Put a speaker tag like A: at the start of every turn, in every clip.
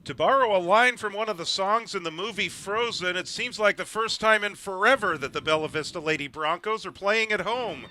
A: To borrow a line from one of the songs in the movie Frozen, it seems like the first time in forever that the Bella Vista Lady Broncos are playing at home.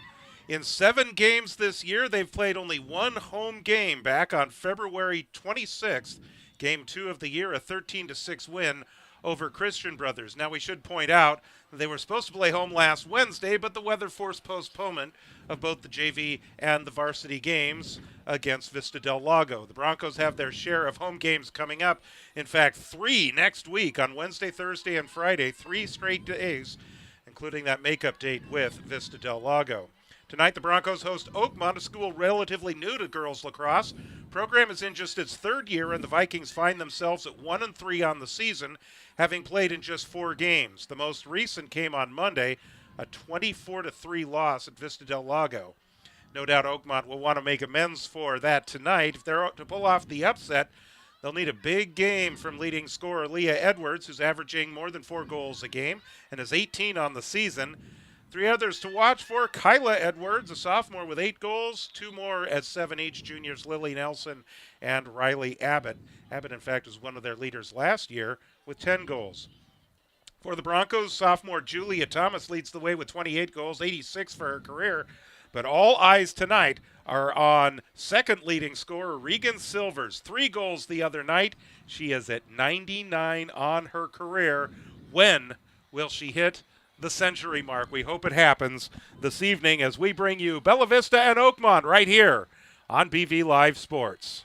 A: In 7 games this year, they've played only one home game back on February 26th, Game 2 of the year, a 13-6 win over Christian Brothers. Now, we should point out they were supposed to play home last Wednesday, but the weather forced postponement of both the JV and the varsity games against Vista del Lago. The Broncos have their share of home games coming up. In fact, 3 next week on Wednesday, Thursday, and Friday, 3 straight days, including that makeup date with Vista del Lago. Tonight, the Broncos host Oakmont, a school relatively new to girls lacrosse. Program is in just its 3rd year, and the Vikings find themselves at 1-3 on the season, having played in just 4 games. The most recent came on Monday, a 24-3 loss at Vista del Lago. No doubt Oakmont will want to make amends for that tonight. If they're to pull off the upset, they'll need a big game from leading scorer Leah Edwards, who's averaging more than 4 goals a game and is 18 on the season. 3 others to watch for: Kyla Edwards, a sophomore with 8 goals, 2 more at 7 each, juniors Lily Nelson and Riley Abbott. Abbott, in fact, was one of their leaders last year with 10 goals. For the Broncos, sophomore Julia Thomas leads the way with 28 goals, 86 for her career. But all eyes tonight are on second leading scorer Regan Silvers. 3 goals the other night. She is at 99 on her career. When will she hit the century mark? We hope it happens this evening as we bring you Bella Vista and Oakmont right here on BV Live Sports.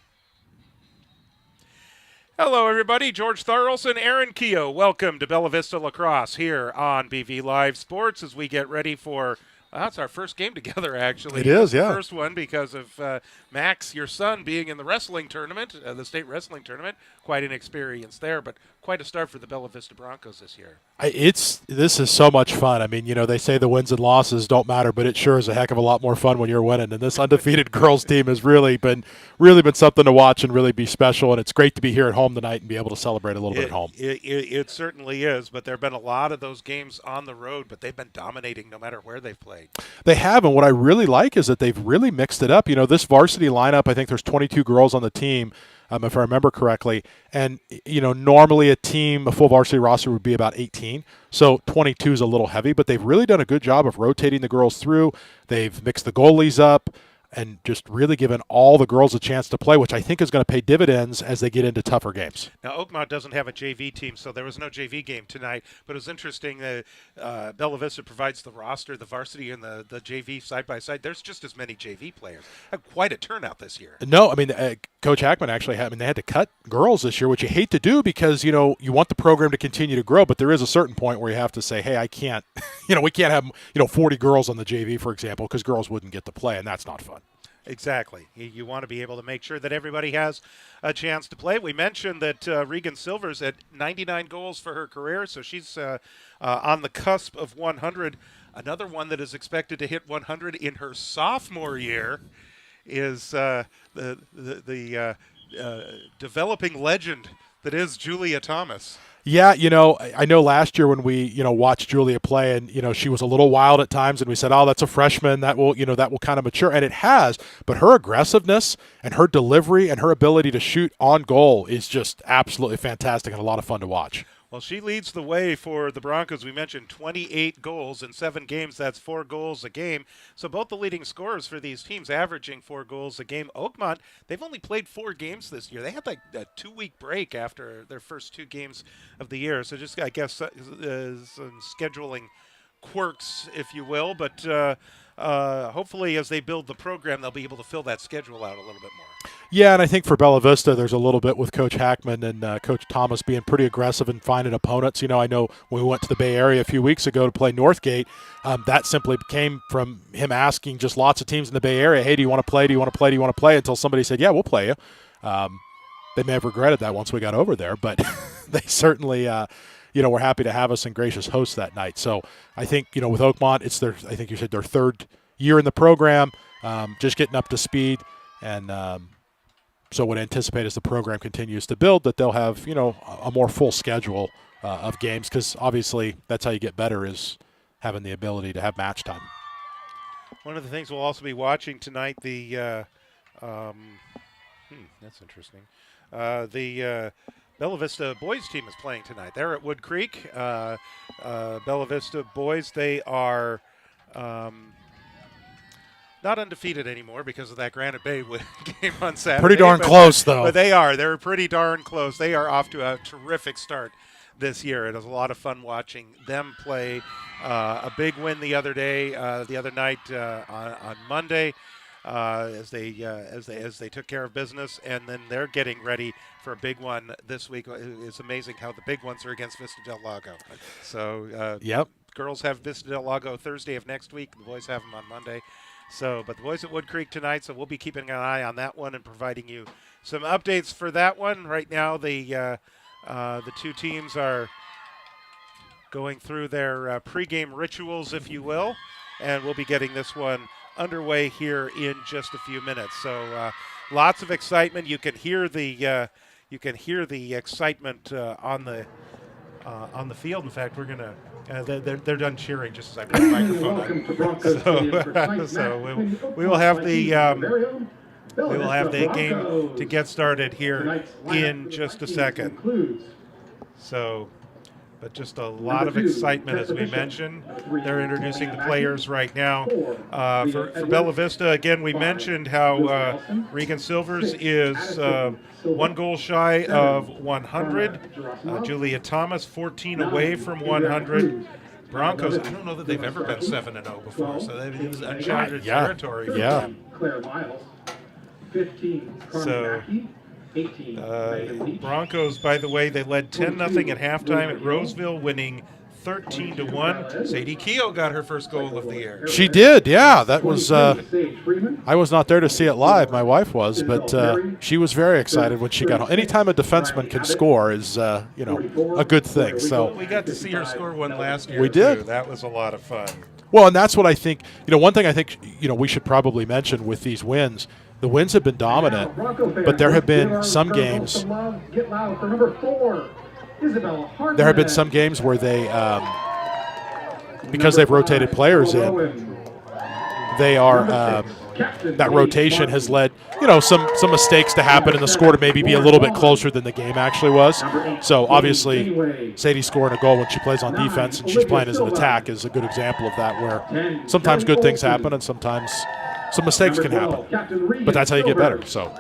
A: Hello, everybody. George Tharlson, Aaron Keogh. Welcome to Bella Vista Lacrosse here on BV Live Sports as we get ready for it's our first game together, actually.
B: It is, yeah.
A: The first one because of Max, your son, being in the wrestling tournament, the state wrestling tournament. Quite an experience there, but quite a start for the Bella Vista Broncos this year.
B: This is so much fun. I mean, they say the wins and losses don't matter, but it sure is a heck of a lot more fun when you're winning. And this undefeated girls team has really been something to watch and really be special. And it's great to be here at home tonight and be able to celebrate a little bit at home.
A: It certainly is, but there have been a lot of those games on the road, but they've been dominating no matter where they've played.
B: They have, and what I really like is that they've really mixed it up. This varsity lineup, I think there's 22 girls on the team, if I remember correctly. And, normally a full varsity roster would be about 18. So 22 is a little heavy, but they've really done a good job of rotating the girls through. They've mixed the goalies up and just really given all the girls a chance to play, which I think is going to pay dividends as they get into tougher games.
A: Now, Oakmont doesn't have a JV team, so there was no JV game tonight, but it was interesting that Bella Vista provides the roster, the varsity, and the JV side by side. There's just as many JV players. Quite a turnout this year.
B: No, I mean, Coach Hackman actually they had to cut girls this year, which you hate to do because, you want the program to continue to grow, but there is a certain point where you have to say, hey, I can't, we can't have, 40 girls on the JV, for example, because girls wouldn't get to play, and that's not fun.
A: Exactly. You want to be able to make sure that everybody has a chance to play. We mentioned that Regan Silvers at 99 goals for her career, so she's on the cusp of 100. Another one that is expected to hit 100 in her sophomore year is the developing legend that is Julia Thomas.
B: Yeah, I know last year when we, watched Julia play and, she was a little wild at times and we said, oh, that's a freshman, that will kind of mature. And it has, but her aggressiveness and her delivery and her ability to shoot on goal is just absolutely fantastic and a lot of fun to watch.
A: Well, she leads the way for the Broncos. We mentioned 28 goals in 7 games. That's 4 goals a game. So both the leading scorers for these teams averaging 4 goals a game. Oakmont, they've only played 4 games this year. They had like a 2-week break after their first 2 games of the year. So just, I guess, some scheduling quirks, if you will. But hopefully as they build the program, they'll be able to fill that schedule out a little bit more.
B: Yeah, and I think for Bella Vista, there's a little bit with Coach Hackman and Coach Thomas being pretty aggressive and finding opponents. I know when we went to the Bay Area a few weeks ago to play Northgate, that simply came from him asking just lots of teams in the Bay Area, hey, do you want to play, do you want to play, do you want to play, until somebody said, yeah, we'll play you. They may have regretted that once we got over there, but they certainly were happy to have us and gracious hosts that night. So I think, with Oakmont, it's I think you said their 3rd year in the program, just getting up to speed. And so would anticipate as the program continues to build that they'll have, a more full schedule of games because obviously that's how you get better is having the ability to have match time.
A: One of the things we'll also be watching tonight, that's interesting. The Bella Vista boys team is playing tonight. They're at Wood Creek. Bella Vista boys, they are not undefeated anymore because of that Granite Bay game on Saturday.
B: Pretty darn close, though.
A: But they are. They're pretty darn close. They are off to a terrific start this year. It was a lot of fun watching them play. A big win the other night on Monday. As they took care of business, and then they're getting ready for a big one this week. It's amazing how the big ones are against Vista del Lago. So
B: Yep.
A: Girls have Vista del Lago Thursday of next week. The boys have them on Monday. So, but the boys at Wood Creek tonight. So we'll be keeping an eye on that one and providing you some updates for that one. Right now, the two teams are going through their pregame rituals, if you will, and we'll be getting this one underway here in just a few minutes. So lots of excitement. You can hear the excitement on the field. In fact, we're gonna they're done cheering just as I put the microphone on. So we will have the game to get started here in just a second. So. But just a lot of excitement, as we mentioned. They're introducing the players right now. For Bella Vista, again, we mentioned how Regan Silvers is 1 goal shy of 100. Julia Thomas, 14 away from 100. Broncos, I don't know that they've ever been 7-0 before, so it was uncharted territory for them. So. Broncos, by the way, they led 10-0 at halftime at Roseville, winning 13-1. Sadie Keogh got her first goal of the year.
B: She did, yeah. That was. I was not there to see it live. My wife was, but she was very excited when she got home. Anytime a defenseman can score is, a good thing. So
A: we got to see her score one last year.
B: We did.
A: Too. That was a lot of fun.
B: Well, and that's what I think. One thing I think we should probably mention with these wins. The wins have been dominant, but there have been some games. There have been some games where they, because they've rotated players in, they are that rotation has led some mistakes to happen, and the score to maybe be a little bit closer than the game actually was. So obviously, Sadie scoring a goal when she plays on defense and she's playing as an attack is a good example of that, where sometimes good things happen and sometimes some mistakes can happen, but that's how you get better. So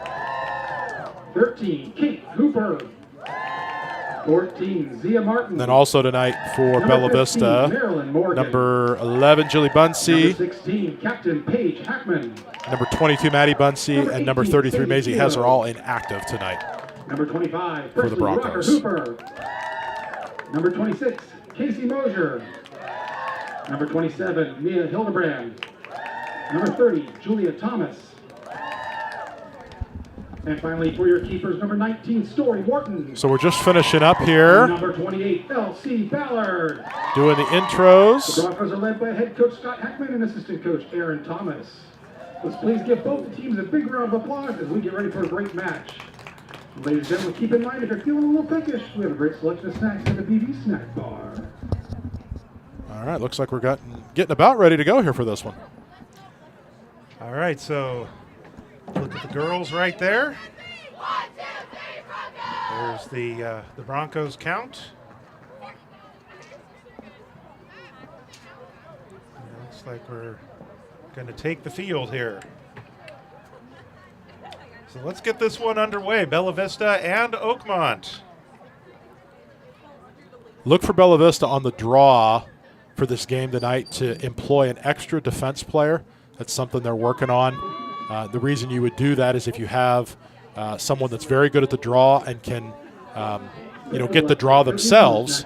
C: 13, Kate Hooper. 14, Zia Martin.
B: And then also tonight for Bella Vista, number 11, Julie Bunsey.
C: Number 16, Captain Paige Hackman.
B: Number 22, Maddie Bunsey. And number 33, Maisie Hess are all inactive tonight.
C: Number 25,
B: for the Broncos.
C: Hooper. Number 26, Casey Mosier. Number 27, Mia Hildebrand. Number 30, Julia Thomas. And finally, for your keepers, number 19, Story Morton.
B: So we're just finishing up here.
C: Number 28, L.C. Ballard.
B: Doing the intros.
C: The Broncos are led by head coach Scott Hackman and assistant coach Aaron Thomas. Let's please give both the teams a big round of applause as we get ready for a great match. Ladies and gentlemen, keep in mind, if you're feeling a little peckish, we have a great selection of snacks at the BB Snack Bar.
B: All right, looks like we're getting about ready to go here for this one.
A: All right, so look at the girls right there. There's the Broncos count. Looks like we're going to take the field here. So let's get this one underway. Bella Vista and Oakmont.
B: Look for Bella Vista on the draw for this game tonight to employ an extra defense player. That's something they're working on. The reason you would do that is if you have someone that's very good at the draw and can, get the draw themselves.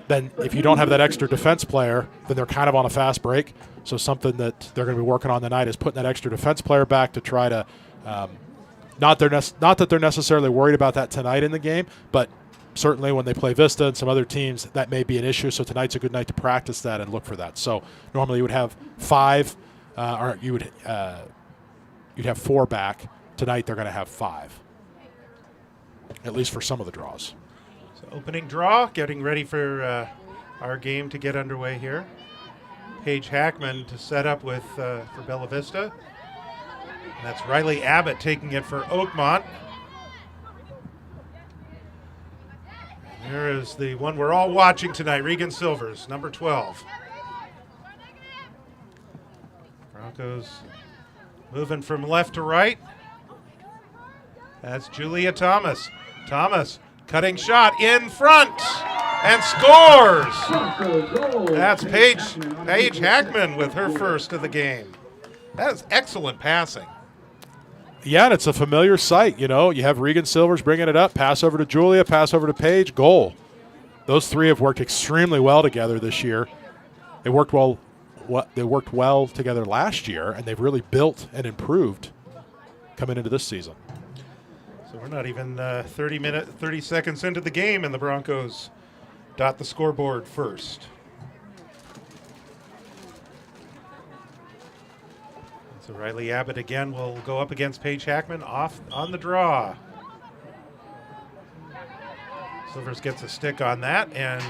B: Then if you don't have that extra defense player, then they're kind of on a fast break. So something that they're going to be working on tonight is putting that extra defense player back to try to, not that they're necessarily worried about that tonight in the game, but certainly when they play Vista and some other teams, that may be an issue. So tonight's a good night to practice that and look for that. So normally you would have 5. Or you'd have 4 back. Tonight they're going to have 5, at least for some of the draws.
A: So opening draw, getting ready for our game to get underway here. Paige Hackman to set up with for Bella Vista. And that's Riley Abbott taking it for Oakmont. There is the one we're all watching tonight, Regan Silvers, number 12. Broncos moving from left to right. That's Julia Thomas. Thomas, cutting shot in front and scores. That's Paige Hackman with her first of the game. That is excellent passing.
B: Yeah, and it's a familiar sight. You know, you have Regan Silvers bringing it up, pass over to Julia, pass over to Paige, goal. Those three have worked extremely well together this year. They worked well together last year, and they've really built and improved coming into this season.
A: So we're not even 30 seconds into the game, and the Broncos dot the scoreboard first. So Riley Abbott again will go up against Paige Hackman off on the draw. Silvers gets a stick on that and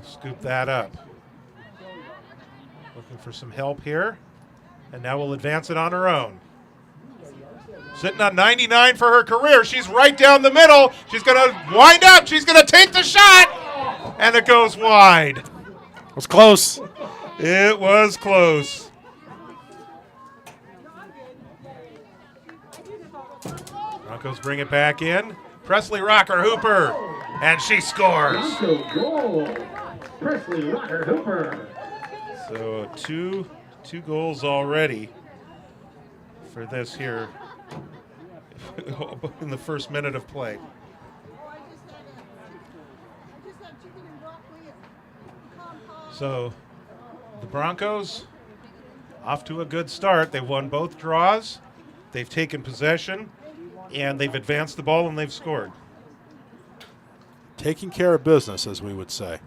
A: scoop that up. Looking for some help here. And now we'll advance it on her own. Sitting on 99 for her career. She's right down the middle. She's going to wind up. She's going to take the shot. And it goes wide.
B: It was close.
A: It was close. Broncos bring it back in. Presley Rocker Hooper. And she scores.
C: Bronco goal. Presley Rocker Hooper.
A: So two goals already for this here in the first minute of play. So the Broncos off to a good start. They've won both draws. They've taken possession, and they've advanced the ball, and they've scored.
B: Taking care of business, as we would say.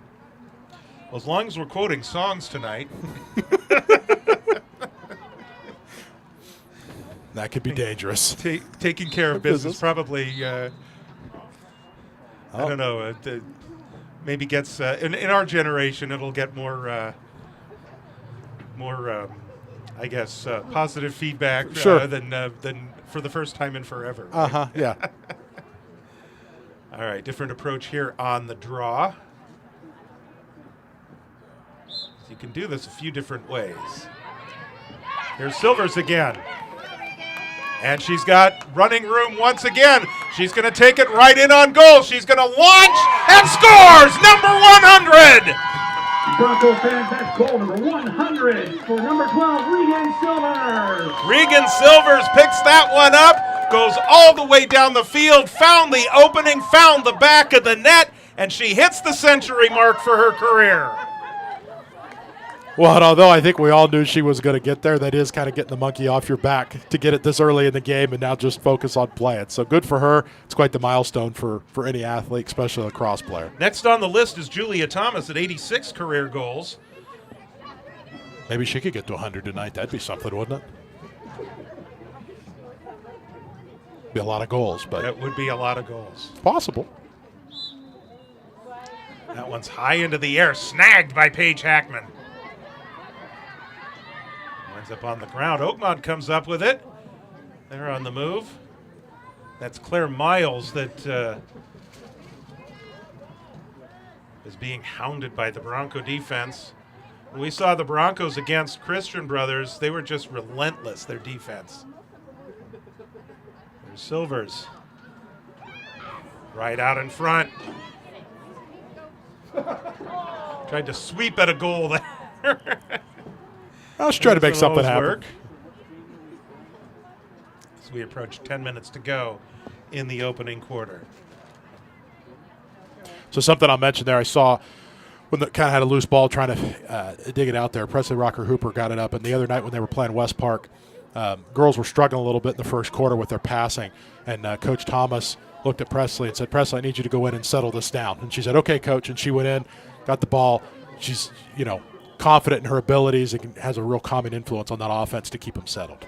A: Well, as long as we're quoting songs tonight.
B: That could be dangerous.
A: Taking care of business probably, I don't know, maybe gets, in our generation, it'll get more I guess, positive feedback
B: sure.
A: than for the first time in forever. Right?
B: Uh-huh, yeah.
A: All right, different approach here on the draw. So you can do this a few different ways. Here's Silvers again. And she's got running room once again. She's going to take it right in on goal. She's going to launch and scores! Number 100!
C: Bronco fans, that's goal number 100 for number 12, Regan Silvers.
A: Regan Silvers picks that one up, goes all the way down the field, found the opening, found the back of the net, and she hits the century mark for her career.
B: Well, and although I think we all knew she was going to get there, that is kind of getting the monkey off your back to get it this early in the game and now just focus on playing. So good for her. It's quite the milestone for any athlete, especially a lacrosse player.
A: Next on the list is Julia Thomas at 86 career goals.
B: Maybe she could get to 100 tonight. That'd be something, wouldn't it? Be a lot of goals, but
A: that would be a lot of goals.
B: Possible.
A: That one's high into the air, snagged by Paige Hackman. Winds up on the ground. Oakmont comes up with it. They're on the move. That's Claire Miles that is being hounded by the Bronco defense. When we saw the Broncos against Christian Brothers, they were just relentless, their defense. There's Silvers. Right out in front. Tried to sweep at a goal there.
B: I was trying to make something happen.
A: Work. As we approach 10 minutes to go in the opening quarter.
B: So something I'll mention there, I saw when the kind of had a loose ball trying to dig it out there. Presley Rocker Hooper got it up, and the other night when they were playing West Park, girls were struggling a little bit in the first quarter with their passing, and Coach Thomas looked at Presley and said, "Presley, I need you to go in and settle this down." And she said, "Okay, Coach." And she went in, got the ball. She's, confident in her abilities and has a real calming influence on that offense to keep them settled.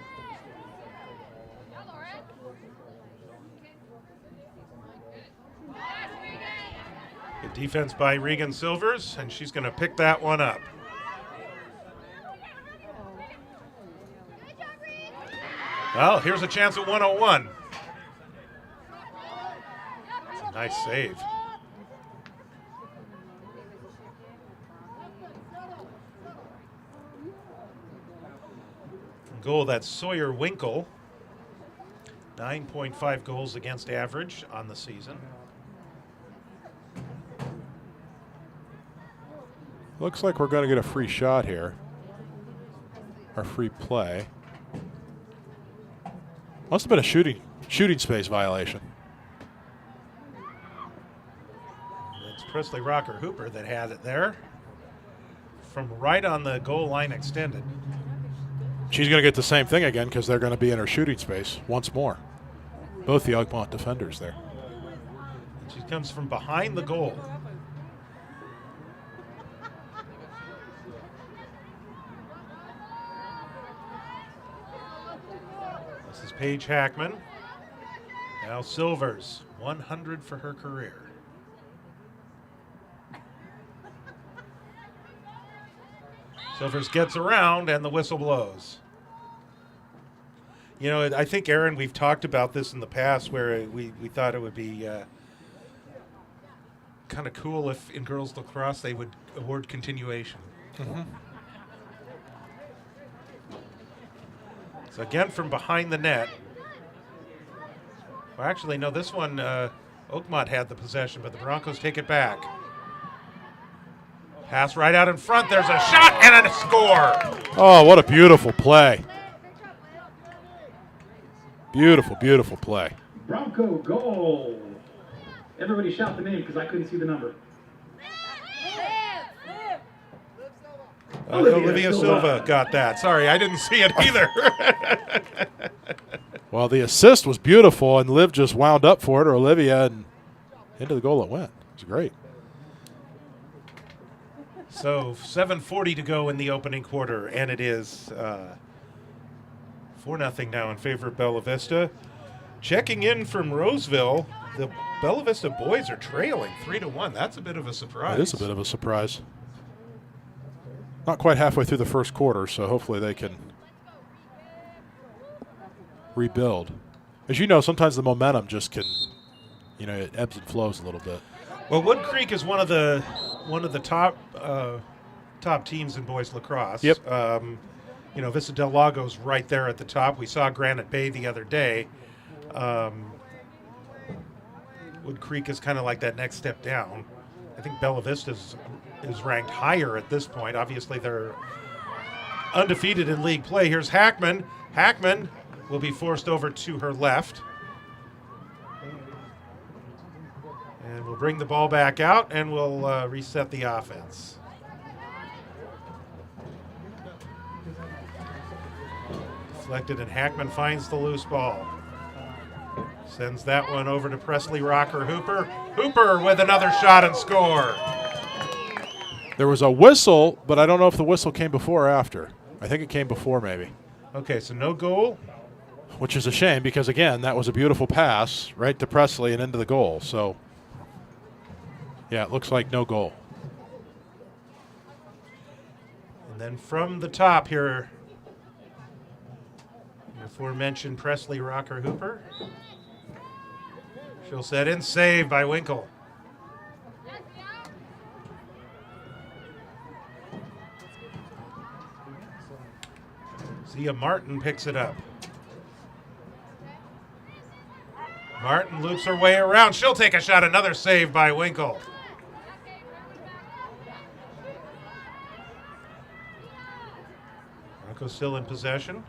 A: Good defense by Regan Silvers, and she's going to pick that one up. Well, here's a chance at 101. That's a nice save. goal, that's Sawyer Winkle. 9.5 goals against average on the season.
B: Looks like we're going to get a free shot here. Or free play. Must have been a shooting space violation.
A: It's Presley Rocker Hooper that had it there. From right on the goal line extended.
B: She's going to get the same thing again because they're going to be in her shooting space once more. Both the Oakmont defenders there.
A: And she comes from behind the goal. This is Paige Hackman. Now Silvers, 100 for her career. Silvers gets around and the whistle blows. You know, I think, Aaron, we've talked about this in the past where we thought it would be kind of cool if in girls lacrosse they would award continuation.
B: Mm-hmm.
A: So again from behind the net. Well, actually, no, this one, Oakmont had the possession, but the Broncos take it back. Pass right out in front. There's a shot and a score.
B: Oh, what a beautiful play. Beautiful, beautiful play.
C: Bronco goal. Everybody shout the name because I couldn't see the number.
A: Olivia Silva got that. Sorry, I didn't see it either.
B: Well, the assist was beautiful, and Liv just wound up for it, or Olivia, and into the goal it went. It was great.
A: So 7:40 to go in the opening quarter, and it is 4-0 now in favor of Bella Vista. Checking in from Roseville, the Bella Vista boys are trailing 3-1. That's a bit of a surprise.
B: It is a bit of a surprise. Not quite halfway through the first quarter, so hopefully they can rebuild. As you know, sometimes the momentum just can, you know, it ebbs and flows a little bit.
A: Well, Wood Creek is one of the top teams in boys lacrosse.
B: Yep.
A: You know, Vista Del Lago's right there at the top. We saw Granite Bay the other day. Wood Creek is kind of like that next step down. I think Bella Vista is ranked higher at this point. Obviously, they're undefeated in league play. Here's Hackman. Hackman will be forced over to her left. And we'll bring the ball back out, and we'll reset the offense. Deflected, and Hackman finds the loose ball. Sends that one over to Presley Rocker Hooper. Hooper with another shot and score.
B: There was a whistle, but I don't know if the whistle came before or after. I think it came before, maybe.
A: Okay, so no goal.
B: Which is a shame because, again, that was a beautiful pass right to Presley and into the goal. So, yeah, it looks like no goal.
A: And then from the top here, the aforementioned Presley Rocker Hooper. She'll set in, save by Winkle. Zia Martin picks it up. Martin loops her way around. She'll take a shot. Another save by Winkle. Broncos still in possession.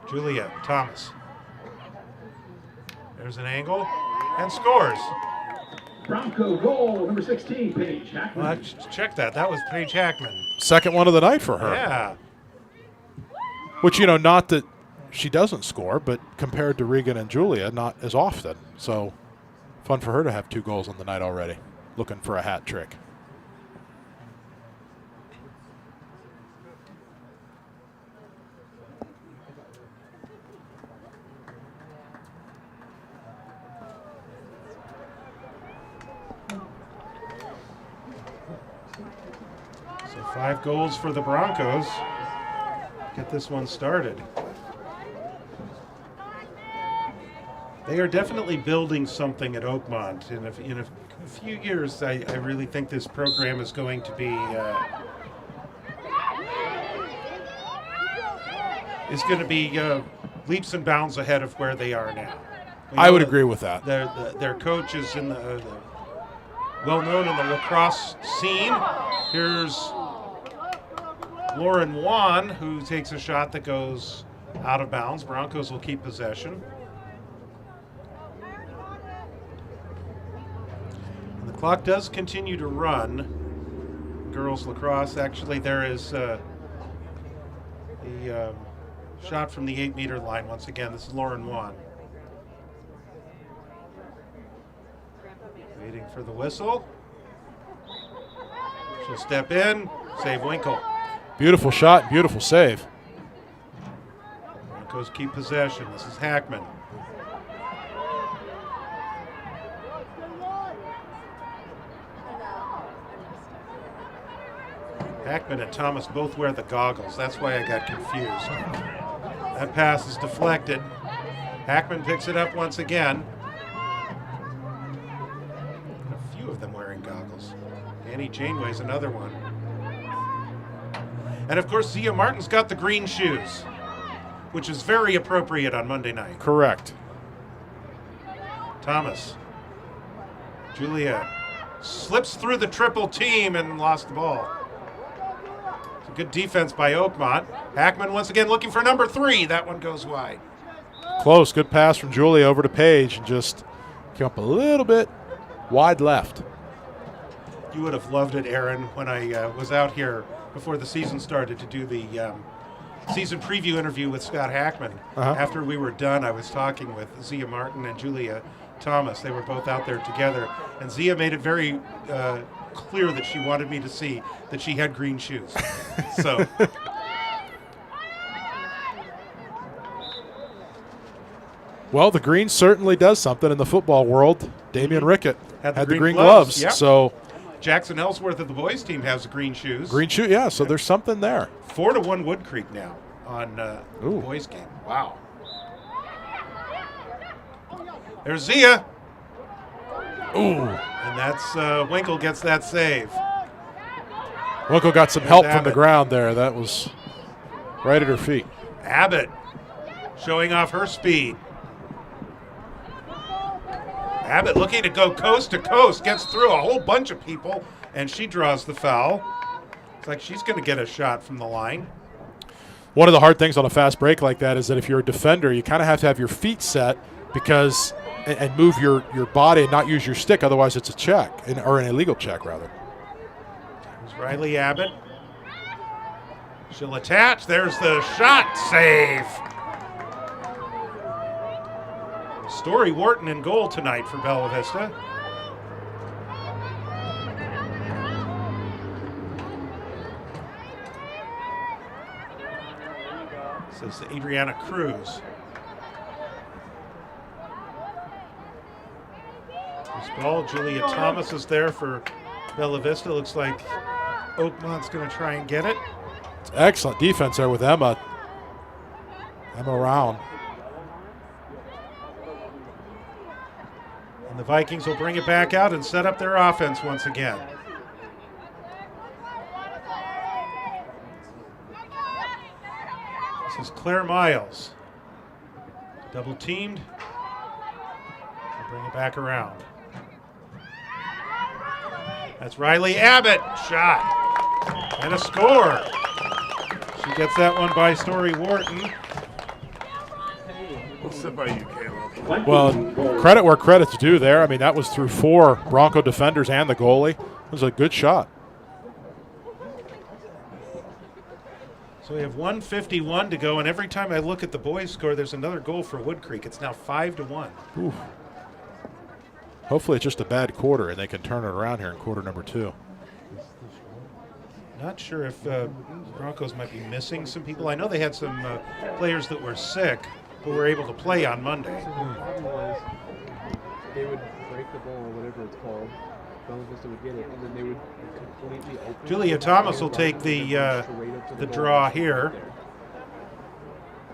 A: Julia Thomas. There's an angle and scores.
C: Bronco goal, number 16, Paige Hackman.
A: Well, check that. That was Paige Hackman.
B: Second one of the night for her.
A: Yeah.
B: Which, you know, not that she doesn't score, but compared to Regan and Julia, not as often. So, fun for her to have 2 goals on the night already. Looking for a hat trick.
A: So 5 goals for the Broncos. Get this one started. They are definitely building something at Oakmont. In a few years, I really think this program is going to be is going to be leaps and bounds ahead of where they are now.
B: I would agree with that.
A: Their coach is in the well known in the lacrosse scene. Here's Lauren Wan, who takes a shot that goes out of bounds. Broncos will keep possession. And the clock does continue to run. Girls lacrosse, actually, there is a shot from the 8-meter line once again. This is Lauren Wan. Waiting for the whistle. She'll step in, save Winkle.
B: Beautiful shot, beautiful save.
A: Broncos keep possession. This is Hackman. Hackman and Thomas both wear the goggles. That's why I got confused. That pass is deflected. Hackman picks it up once again. A few of them wearing goggles. Annie Janeway's another one. And of course, Zia Martin's got the green shoes, which is very appropriate on Monday night.
B: Correct.
A: Thomas. Julia slips through the triple team and lost the ball. It's a good defense by Oakmont. Hackman once again looking for number 3. That one goes wide.
B: Close. Good pass from Julia over to Paige and just came up a little bit wide left.
A: You would have loved it, Aaron, when I was out here before the season started to do the season preview interview with Scott Hackman. After we were done, I was talking with Zia Martin and Julia Thomas. They were both out there together, and Zia made it very clear that she wanted me to see that she had green shoes. So.
B: Well, the green certainly does something in the football world. Damian Rickett had the green gloves.
A: Yep.
B: So
A: Jackson Ellsworth of the boys team has the green shoes.
B: Green shoe, yeah, so there's something there.
A: 4-1 Wood Creek now on the boys game. Wow. There's Zia.
B: Ooh.
A: And that's Winkle gets that save.
B: Winkle got some help from the ground there. That was right at her feet.
A: Abbott showing off her speed. Abbott looking to go coast to coast, gets through a whole bunch of people, and she draws the foul. It's like she's going to get a shot from the line.
B: One of the hard things on a fast break like that is that if you're a defender, you kind of have to have your feet set because and move your body and not use your stick. Otherwise, it's a check, or an illegal check, rather.
A: There's Riley Abbott. She'll attach. There's the shot. Save. Story Wharton in goal tonight for Bella Vista. This is Adriana Cruz. This ball, Julia Thomas is there for Bella Vista. Looks like Oakmont's going to try and get it.
B: It's excellent defense there with Emma. Emma Round.
A: And the Vikings will bring it back out and set up their offense once again. This is Claire Miles. Double teamed. They'll bring it back around. That's Riley Abbott. Shot. And a score. She gets that one by Story Wharton.
D: What's up by you, Caleb?
B: Well, credit where credit's due there. I mean, that was through 4 Bronco defenders and the goalie. It was a good shot.
A: So we have 1:51 to go, and every time I look at the boys' score, there's another goal for Wood Creek. It's now 5-1.
B: Ooh. Hopefully it's just a bad quarter, and they can turn it around here in quarter number 2.
A: Not sure if Broncos might be missing some people. I know they had some players that were sick who were able to play on Monday.
E: The problem was they would break the ball or whatever it's called. Bella Vista would get it, and then they would completely open.
A: Julia Thomas will take the draw here.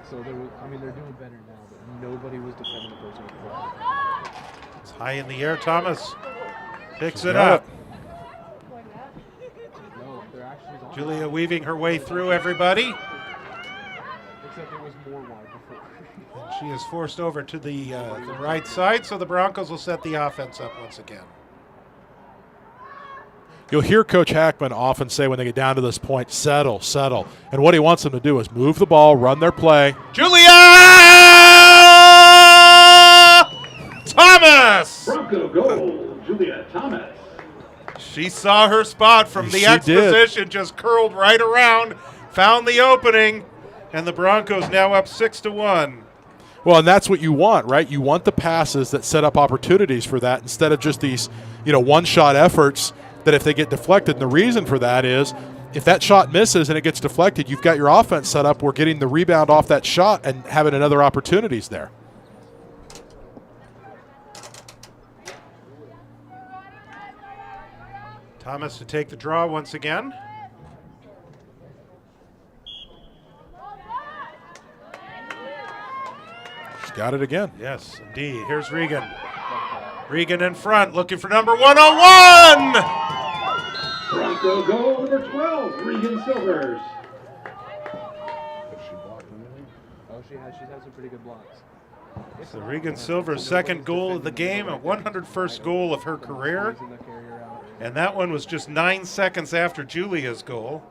E: So they're doing better now, but nobody was defending the person with the ball.
A: It's high in the air. Thomas picks it
B: got
A: up.
E: No, they're actually on.
A: Julia weaving her way through everybody.
E: Except it was more wide before.
A: And she is forced over to the right side, so the Broncos will set the offense up once again.
B: You'll hear Coach Hackman often say when they get down to this point, settle, settle. And what he wants them to do is move the ball, run their play.
A: Julia Thomas!
C: Bronco goal, Julia Thomas.
A: She saw her spot from the X position, just curled right around, found the opening, and the Broncos now up 6-1.
B: Well, and that's what you want, right? You want the passes that set up opportunities for that instead of just these, one-shot efforts that if they get deflected. And the reason for that is if that shot misses and it gets deflected, you've got your offense set up. We're getting the rebound off that shot and having another opportunities there.
A: Thomas to take the draw once again.
B: She's got it again.
A: Yes, indeed. Here's Regan. Regan in front, looking for number 101.
C: Bronco goal number 12, Regan Silvers.
E: Oh, she's had some pretty good blocks.
A: So Regan Silver's second goal of the game, a 101st goal of her career. And that one was just 9 seconds after Julia's goal.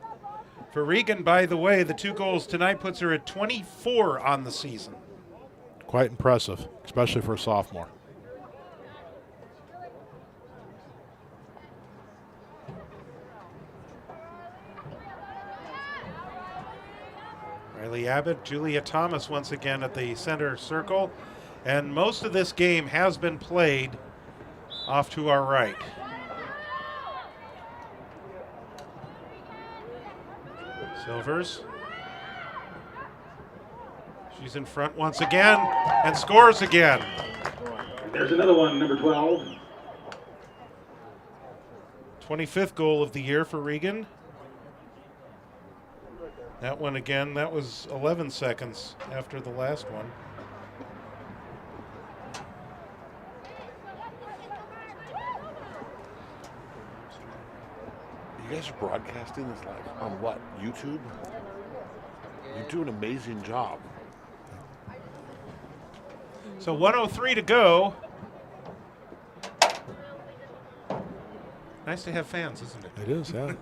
A: For Regan, by the way, the 2 goals tonight puts her at 24 on the season.
B: Quite impressive, especially for a sophomore.
A: Riley Abbott, Julia Thomas once again at the center circle. And most of this game has been played off to our right. Silvers. She's in front once again and scores again.
C: There's another one, number 12.
A: 25th goal of the year for Regan. That one again, that was 11 seconds after the last one.
D: You guys are broadcasting this live on what? YouTube? You do an amazing job.
A: So 1:03 to go. Nice to have fans, isn't it?
B: It is, yeah.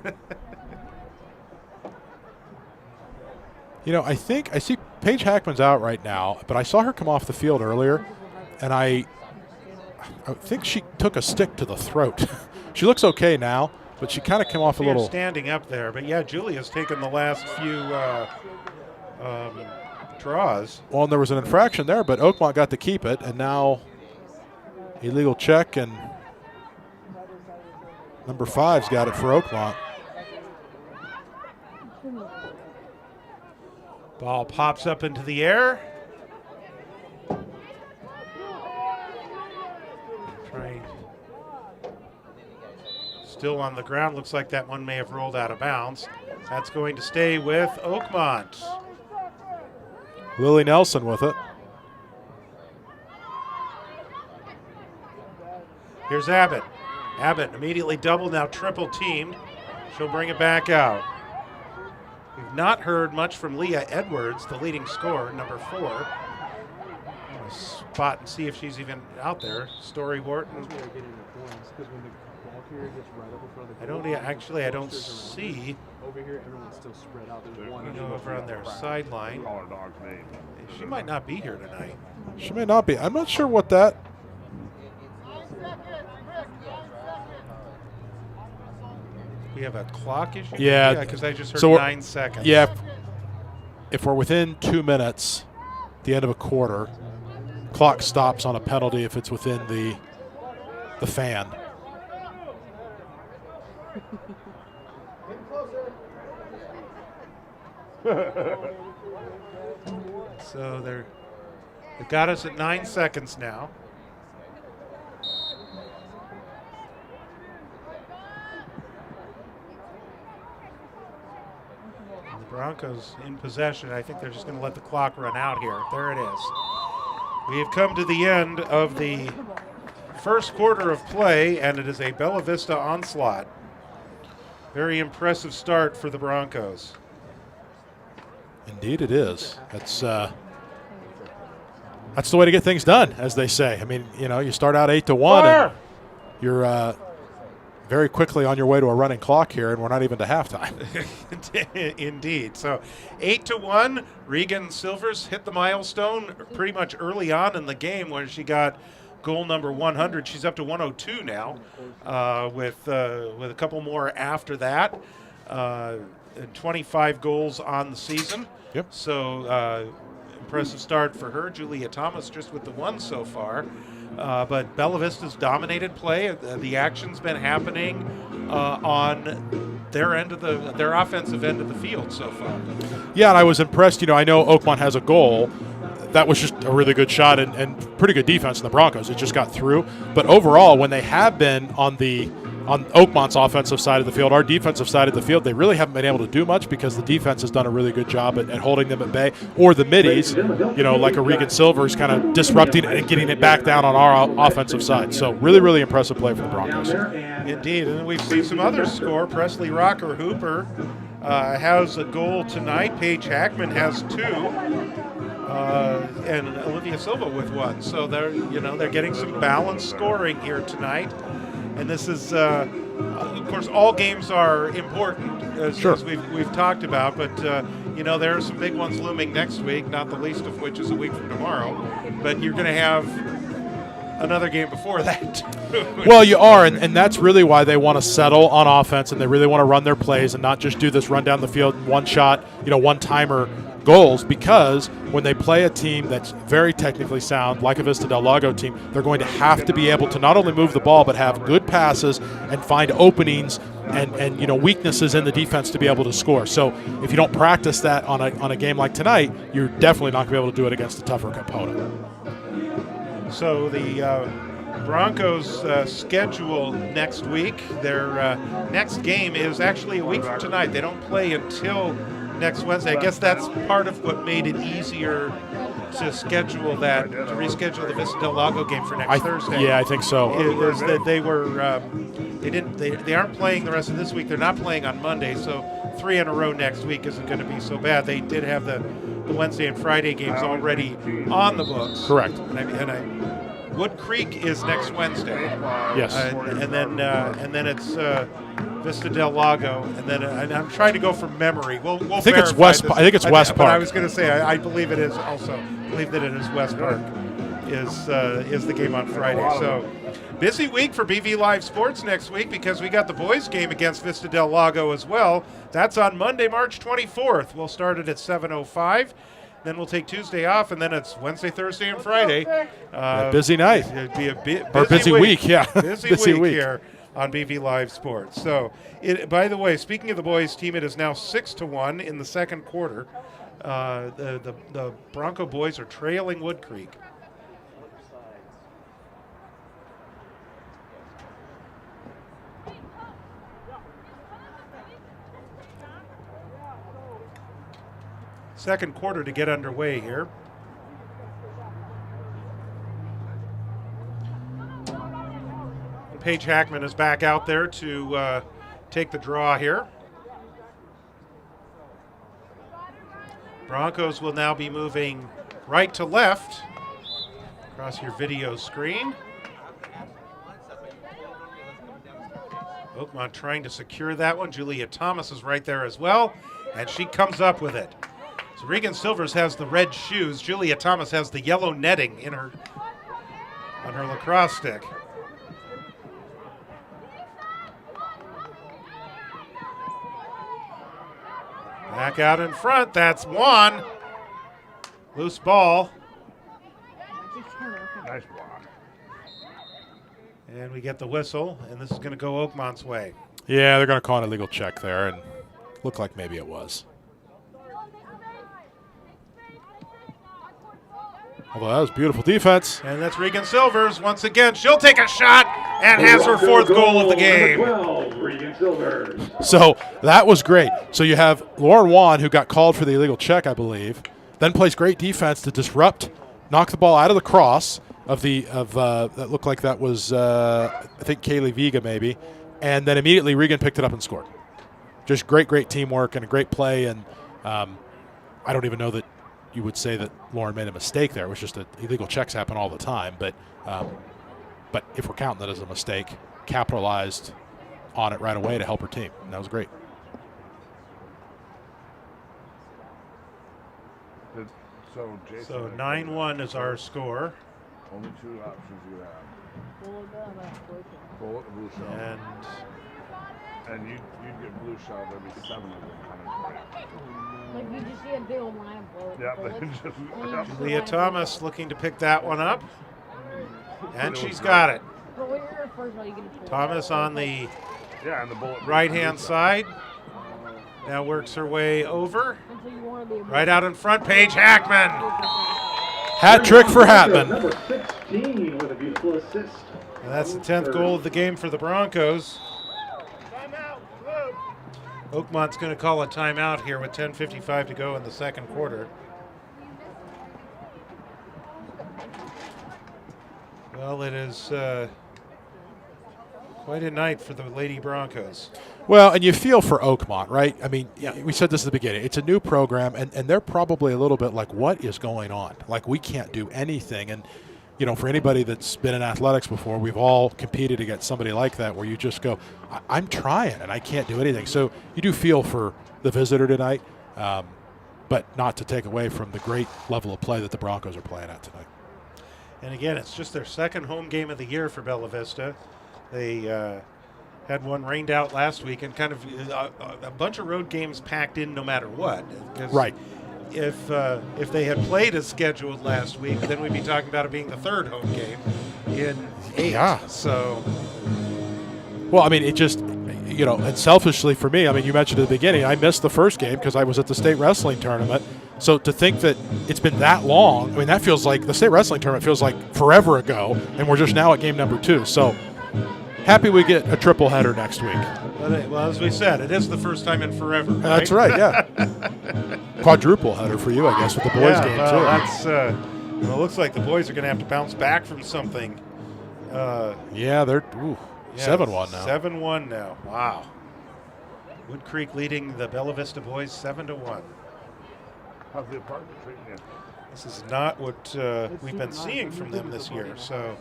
B: I think I see Paige Hackman's out right now, but I saw her come off the field earlier, and I think she took a stick to the throat. She looks okay now, but she kind of came off a little.
A: Standing up there, but yeah, Julia's taken the last few draws.
B: Well, and there was an infraction there, but Oakmont got to keep it, and now illegal check, and number 5's got it for Oakmont.
A: Ball pops up into the air. Trying. Still on the ground. Looks like that one may have rolled out of bounds. That's going to stay with Oakmont.
B: Lily Nelson with it.
A: Here's Abbott. Abbott immediately doubled, now triple teamed. She'll bring it back out. We've not heard much from Leah Edwards, the leading scorer, number 4. I'm gonna spot and see if she's even out there. Story Wharton. I don't see.
E: Over here, everyone's still spread out. There's one
A: Over on their sideline. She might not be here tonight.
B: She may not be. I'm not sure what that.
A: We have a clock issue?
B: Yeah.
A: Because I just heard
B: So
A: 9 seconds.
B: Yeah. If we're within 2 minutes, the end of a quarter, clock stops on a penalty if it's within the fan.
A: So they've got us at 9 seconds now. And the Broncos in possession. I think they're just going to let the clock run out here. There it is. We have come to the end of the first quarter of play, and it is a Bella Vista onslaught. Very impressive start for the Broncos.
B: Indeed it is. That's the way to get things done, as they say. I mean, you start out 8-1, and you're very quickly on your way to a running clock here, and we're not even to halftime.
A: Indeed. So 8-1, Regan Silvers hit the milestone pretty much early on in the game when she got goal number 100. She's up to 102 now, with a couple more after that, and 25 goals on the season.
B: Yep.
A: So impressive start for her. Julia Thomas just with the one so far. But Bella Vista's dominated play. The action's been happening on their end of their offensive end of the field so far.
B: Yeah, and I was impressed. I know Oakmont has a goal. That was just a really good shot and pretty good defense in the Broncos. It just got through. But overall, when they have been on Oakmont's offensive side of the field, our defensive side of the field, they really haven't been able to do much because the defense has done a really good job at holding them at bay. Or the middies, like a Regan Silvers, kind of disrupting it and getting it back down on our offensive side. So really, really impressive play for the Broncos.
A: Indeed, and we've seen some others score. Presley Rocker Hooper has a goal tonight. Paige Hackman has 2. And Olivia Silva with 1. So they're getting some balanced scoring here tonight. And this is, of course, all games are important, as we've talked about. But, there are some big ones looming next week, not the least of which is a week from tomorrow. But you're going to have another game before that.
B: Well, you are, and that's really why they want to settle on offense, and they really want to run their plays and not just do this run down the field, one shot, one-timer goals, because when they play a team that's very technically sound, like a Vista Del Lago team, they're going to have to be able to not only move the ball but have good passes and find openings and weaknesses in the defense to be able to score. So if you don't practice that on a game like tonight, you're definitely not going to be able to do it against a tougher opponent.
A: So the Broncos schedule next week, their next game is actually a week from tonight. They don't play until next Wednesday. I guess that's part of what made it easier to reschedule the Vista Del Lago game for next Thursday.
B: Yeah, I think so.
A: Is that they were they aren't playing the rest of this week. They're not playing on Monday, so 3 in a row next week isn't going to be so bad. They did have the Wednesday and Friday games already on the books.
B: Correct.
A: And Wood Creek is next Wednesday.
B: Yes.
A: And then it's Vista Del Lago, and I'm trying to go from memory. We'll
B: I think it's West. I think it's West Park.
A: But I was going to say I believe it is also. I believe that it is West Park. Is the game on Friday. So busy week for BV Live Sports next week because we got the boys game against Vista Del Lago as well. That's on Monday, March 24th. We'll start it at 7:05. Then we'll take Tuesday off, and then it's Wednesday, Thursday, and Friday.
B: Busy night.
A: It'd be a
B: busy week. Yeah.
A: busy week here on BV Live Sports. So, by the way, speaking of the boys team, it is now 6-1 in the second quarter. The Bronco boys are trailing Wood Creek. Second quarter to get underway here. Paige Hackman is back out there to take the draw here. Broncos will now be moving right to left across your video screen. Oakmont trying to secure that one. Julia Thomas is right there as well, and she comes up with it. So Regan Silvers has the red shoes. Julia Thomas has the yellow netting on her lacrosse stick. Back out in front. That's one. Loose ball.
D: Nice block.
A: And we get the whistle, and this is going to go Oakmont's way.
B: Yeah, they're going to call an illegal check there, and looked like maybe it was. Although that was beautiful defense.
A: And that's Regan Silvers. Once again, she'll take a shot and has her fourth goal of the game.
C: 12, Regan Silvers.
B: So that was great. So you have Lauren Wan, who got called for the illegal check, I believe, then plays great defense to disrupt, knock the ball out of the cross of that looked like that was I think Kaylee Viga maybe, and then immediately Regan picked it up and scored. Just great teamwork and a great play, and I don't even know that you would say that Lauren made a mistake there. It was just that illegal checks happen all the time. But if we're counting that as a mistake, capitalized on it right away to help her team. And that was great.
D: So, Jason,
A: So 9-1 is our score.
D: only two options you have. Bullet and blue shell. And you'd get blue shell, there'd be 7 of them coming for you.
F: Like you just see a big old line of bullets.
D: Yeah,
F: bullets,
D: but just,
F: and you just
A: Leah
F: line
A: Thomas
F: bullets.
A: looking to pick that one up. And she's got it.
F: But when you're first one, you get a pull.
A: Thomas on the
D: yeah, and the bullet.
A: right-hand side. Now works her way over.
F: Until you want to be a
A: Right out in front, Paige Hackman.
B: Hat trick for Hatman.
C: Number 16 with a beautiful assist.
A: And that's the 10th goal of the game for the Broncos. Oakmont's going to call a timeout here with 10:55 to go in the second quarter. Well, it is quite a night for the Lady Broncos.
B: Well, and you feel for Oakmont, right? I mean,
A: Yeah.
B: we said this at the beginning. It's a new program, and they're probably a little bit like, what is going on? Like, we can't do anything. And, you know, for anybody that's been in athletics before, we've all competed against somebody like that where you just go, I'm trying, and I can't do anything. So you do feel for the visitor tonight, but not to take away from the great level of play that the Broncos are playing at tonight.
A: And again, it's just their second home game of the year for Bella Vista. They had one rained out last week, and kind of a bunch of road games packed in no matter what. 'Cause
B: Right.
A: If they had played as scheduled last week, then we'd be talking about it being the third home game in 8.
B: Yeah.
A: So,
B: Well, I mean, it just, you know, and selfishly for me, I mean, you mentioned at the beginning, I missed the first game because I was at the state wrestling tournament. So to think that it's been that long, I mean, that feels like the state wrestling tournament feels like forever ago, and we're just now at game number 2. So happy we get a triple header next week.
A: well, as we said, it is the first time in forever.
B: That's right, yeah. Quadruple header for you, I guess, with the boys
A: Yeah,
B: game
A: well,
B: too.
A: that's well, it looks like the boys are going to have to bounce back from something.
B: Yeah, they're 7-1 now.
A: 7-1 now. Wow. Wood Creek leading the Bella Vista boys 7-1.
D: How's the apartment treating you?
A: This is not what we've been seeing from them this year. So,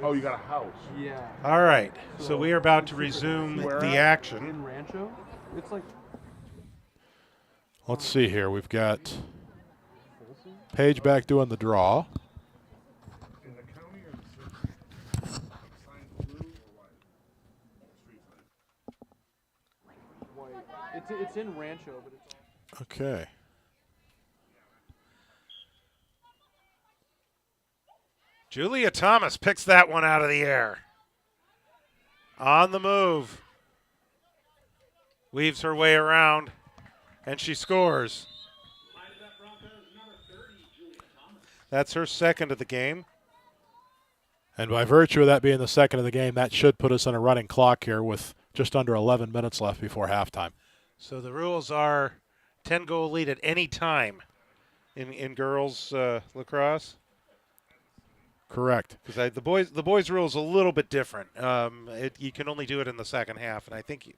D: Oh, you got a house.
E: Yeah.
A: all right. So we are about to resume
D: Where
A: the
D: at?
A: action.
E: In Rancho, it's like
B: Let's see here. We've got Paige back doing the draw.
D: In the county or the city? Sign blue or white?
E: white. It's in Rancho, but it's
B: Okay.
A: Julia Thomas picks that one out of the air. On the move. Weaves her way around, and she scores. That's her second of the game.
B: And by virtue of that being the second of the game, that should put us on a running clock here with just under 11 minutes left before halftime.
A: So the rules are 10-goal lead at any time in girls lacrosse.
B: Correct.
A: Because the boys' rule is a little bit different. You can only do it in the second half, and I think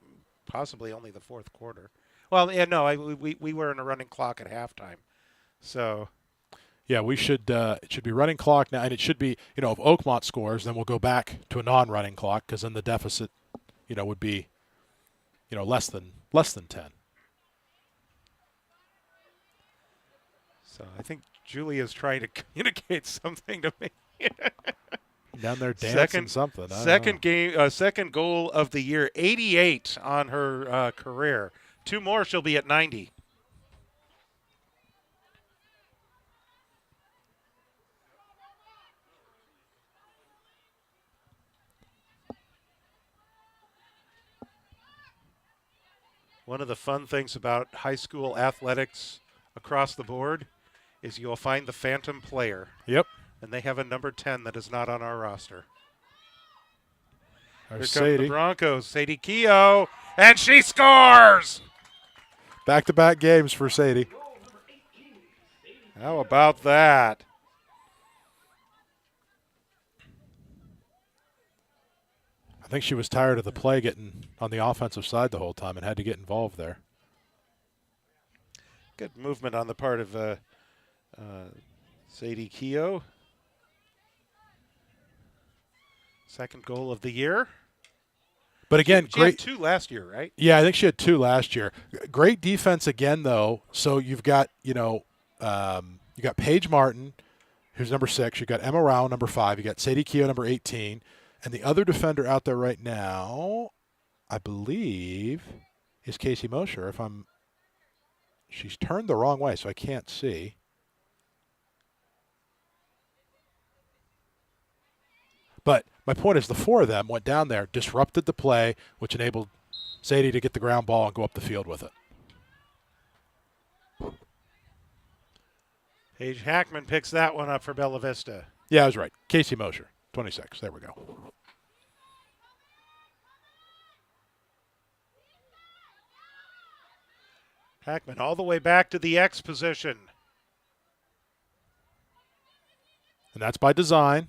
A: possibly only the fourth quarter. Well, yeah, no, we were in a running clock at halftime. So,
B: Yeah, we should. It should be running clock now, and it should be. You know, if Oakmont scores, then we'll go back to a non-running clock because then the deficit, you know, would be, you know, less than 10.
A: so I think Julia's trying to communicate something to me.
B: Down there dancing something. I don't know.
A: Second goal of the year, 88 on her career. 2 more, she'll be at 90. One of the fun things about high school athletics across the board is you'll find the phantom player.
B: Yep.
A: And they have a number 10 that is not on our roster. Here
B: There's
A: come the
B: Sadie.
A: Broncos. Sadie Keogh, and she scores!
B: Back-to-back games for Sadie.
A: How about that?
B: I think she was tired of the play getting on the offensive side the whole time and had to get involved there.
A: Good movement on the part of Sadie Keogh. Second goal of the year.
B: But again,
A: She
B: great.
A: had 2 last year, right?
B: Yeah, I think she had 2 last year. Great defense again, though. So you've got, you got Paige Martin, who's number 6. You've got Emma Rao, number 5. You got Sadie Keogh, number 18. And the other defender out there right now, I believe, is Casey Mosher. She's turned the wrong way, so I can't see. But my point is the 4 of them went down there, disrupted the play, which enabled Sadie to get the ground ball and go up the field with it.
A: Paige Hackman picks that one up for Bella Vista.
B: Yeah, I was right. Casey Mosher, 26. There we go.
A: Hackman all the way back to the X position.
B: And that's by design.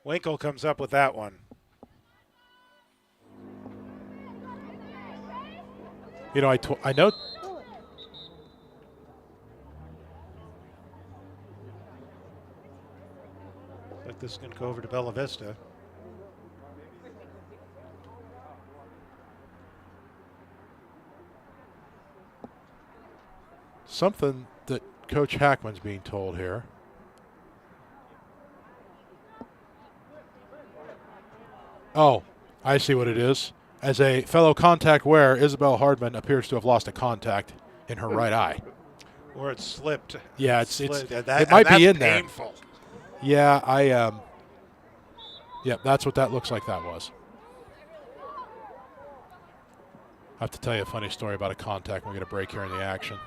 A: Winkle comes up with that one.
B: You know, I know.
A: Like this is going to go over to Bella Vista.
B: Something that Coach Hackman's being told here. Oh, I see what it is. As a fellow contact wearer, Isabel Hardman appears to have lost a contact in her right eye.
A: Or it slipped.
B: Yeah,
A: it
B: it might be in there.
A: Painful.
B: Yeah, yeah, that's what that looks like that was. I have to tell you a funny story about a contact when we get a break here in the action.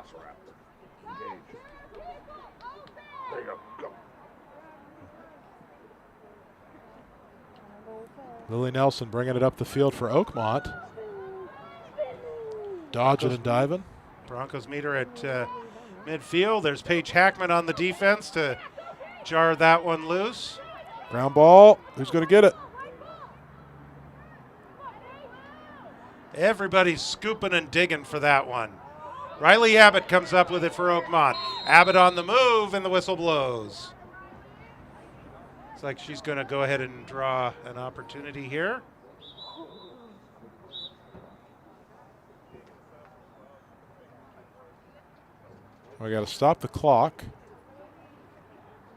D: Velociraptor. Engage. There you go. Go.
B: Lily Nelson bringing it up the field for Oakmont. Dodging and diving.
A: Broncos meet her at midfield. There's Paige Hackman on the defense to jar that one loose.
B: Ground ball. Who's going to get it?
A: Everybody's scooping and digging for that one. Riley Abbott comes up with it for Oakmont. Abbott on the move, and the whistle blows. It's like she's going to go ahead and draw an opportunity here.
B: We got to stop the clock.